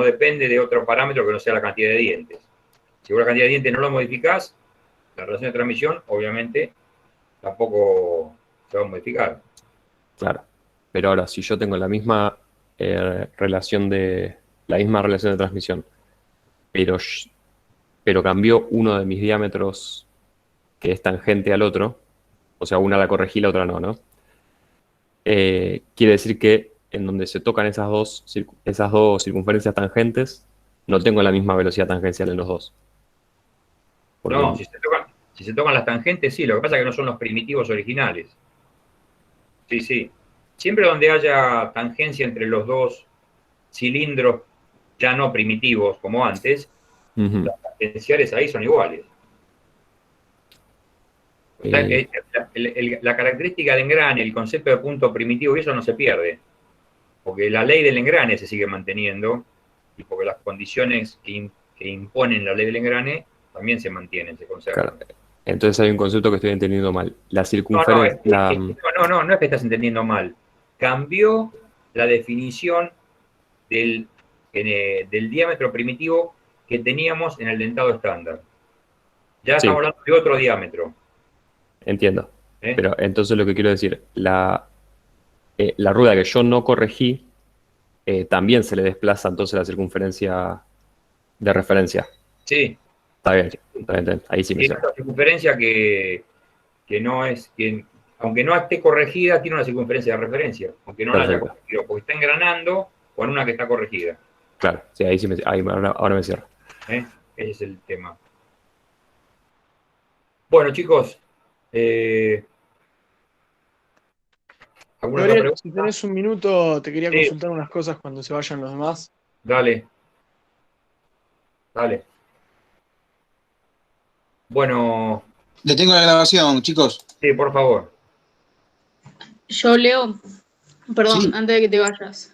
depende de otro parámetro que no sea la cantidad de dientes. Si vos la cantidad de dientes no lo modificás, la relación de transmisión, obviamente, tampoco se va a modificar. Claro, pero ahora, si yo tengo la misma relación de transmisión, pero cambió uno de mis diámetros que es tangente al otro, o sea, una la corregí, la otra no, ¿no? Quiere decir que en donde se tocan esas dos circunferencias tangentes, no tengo la misma velocidad tangencial en los dos. Porque- No, si se tocan las tangentes, sí, lo que pasa es que no son los primitivos originales. Sí. Siempre donde haya tangencia entre los dos cilindros, ya no primitivos como antes, Ujú. las tangenciales ahí son iguales. O sea, la característica del engrane, el concepto de punto primitivo, y eso no se pierde. Porque la ley del engrane se sigue manteniendo y porque las condiciones que imponen la ley del engrane también se mantienen, se conservan. Claro. Entonces hay un concepto que estoy entendiendo mal. La circunferencia. No es que estás entendiendo mal. Cambió la definición del diámetro primitivo que teníamos en el dentado estándar. Ya Sí. estamos hablando de otro diámetro. Entiendo. Pero entonces lo que quiero decir, la rueda que yo no corregí, también se le desplaza entonces la circunferencia de referencia. Sí. Está bien. Ahí sí me Tiene una circunferencia que no es, aunque no esté corregida, tiene una circunferencia de referencia, aunque no la haya corregido, porque está engranando con una que está corregida. Claro, sí, ahí sí ahora me cierro. Ese es el tema. Bueno, chicos, ¿alguna otra Gabriel, pregunta? si tenés un minuto, te quería Sí. consultar unas cosas cuando se vayan los demás. Dale. Bueno. Detengo la grabación, chicos. Sí, por favor. Yo leo, perdón, Sí. antes de que te vayas.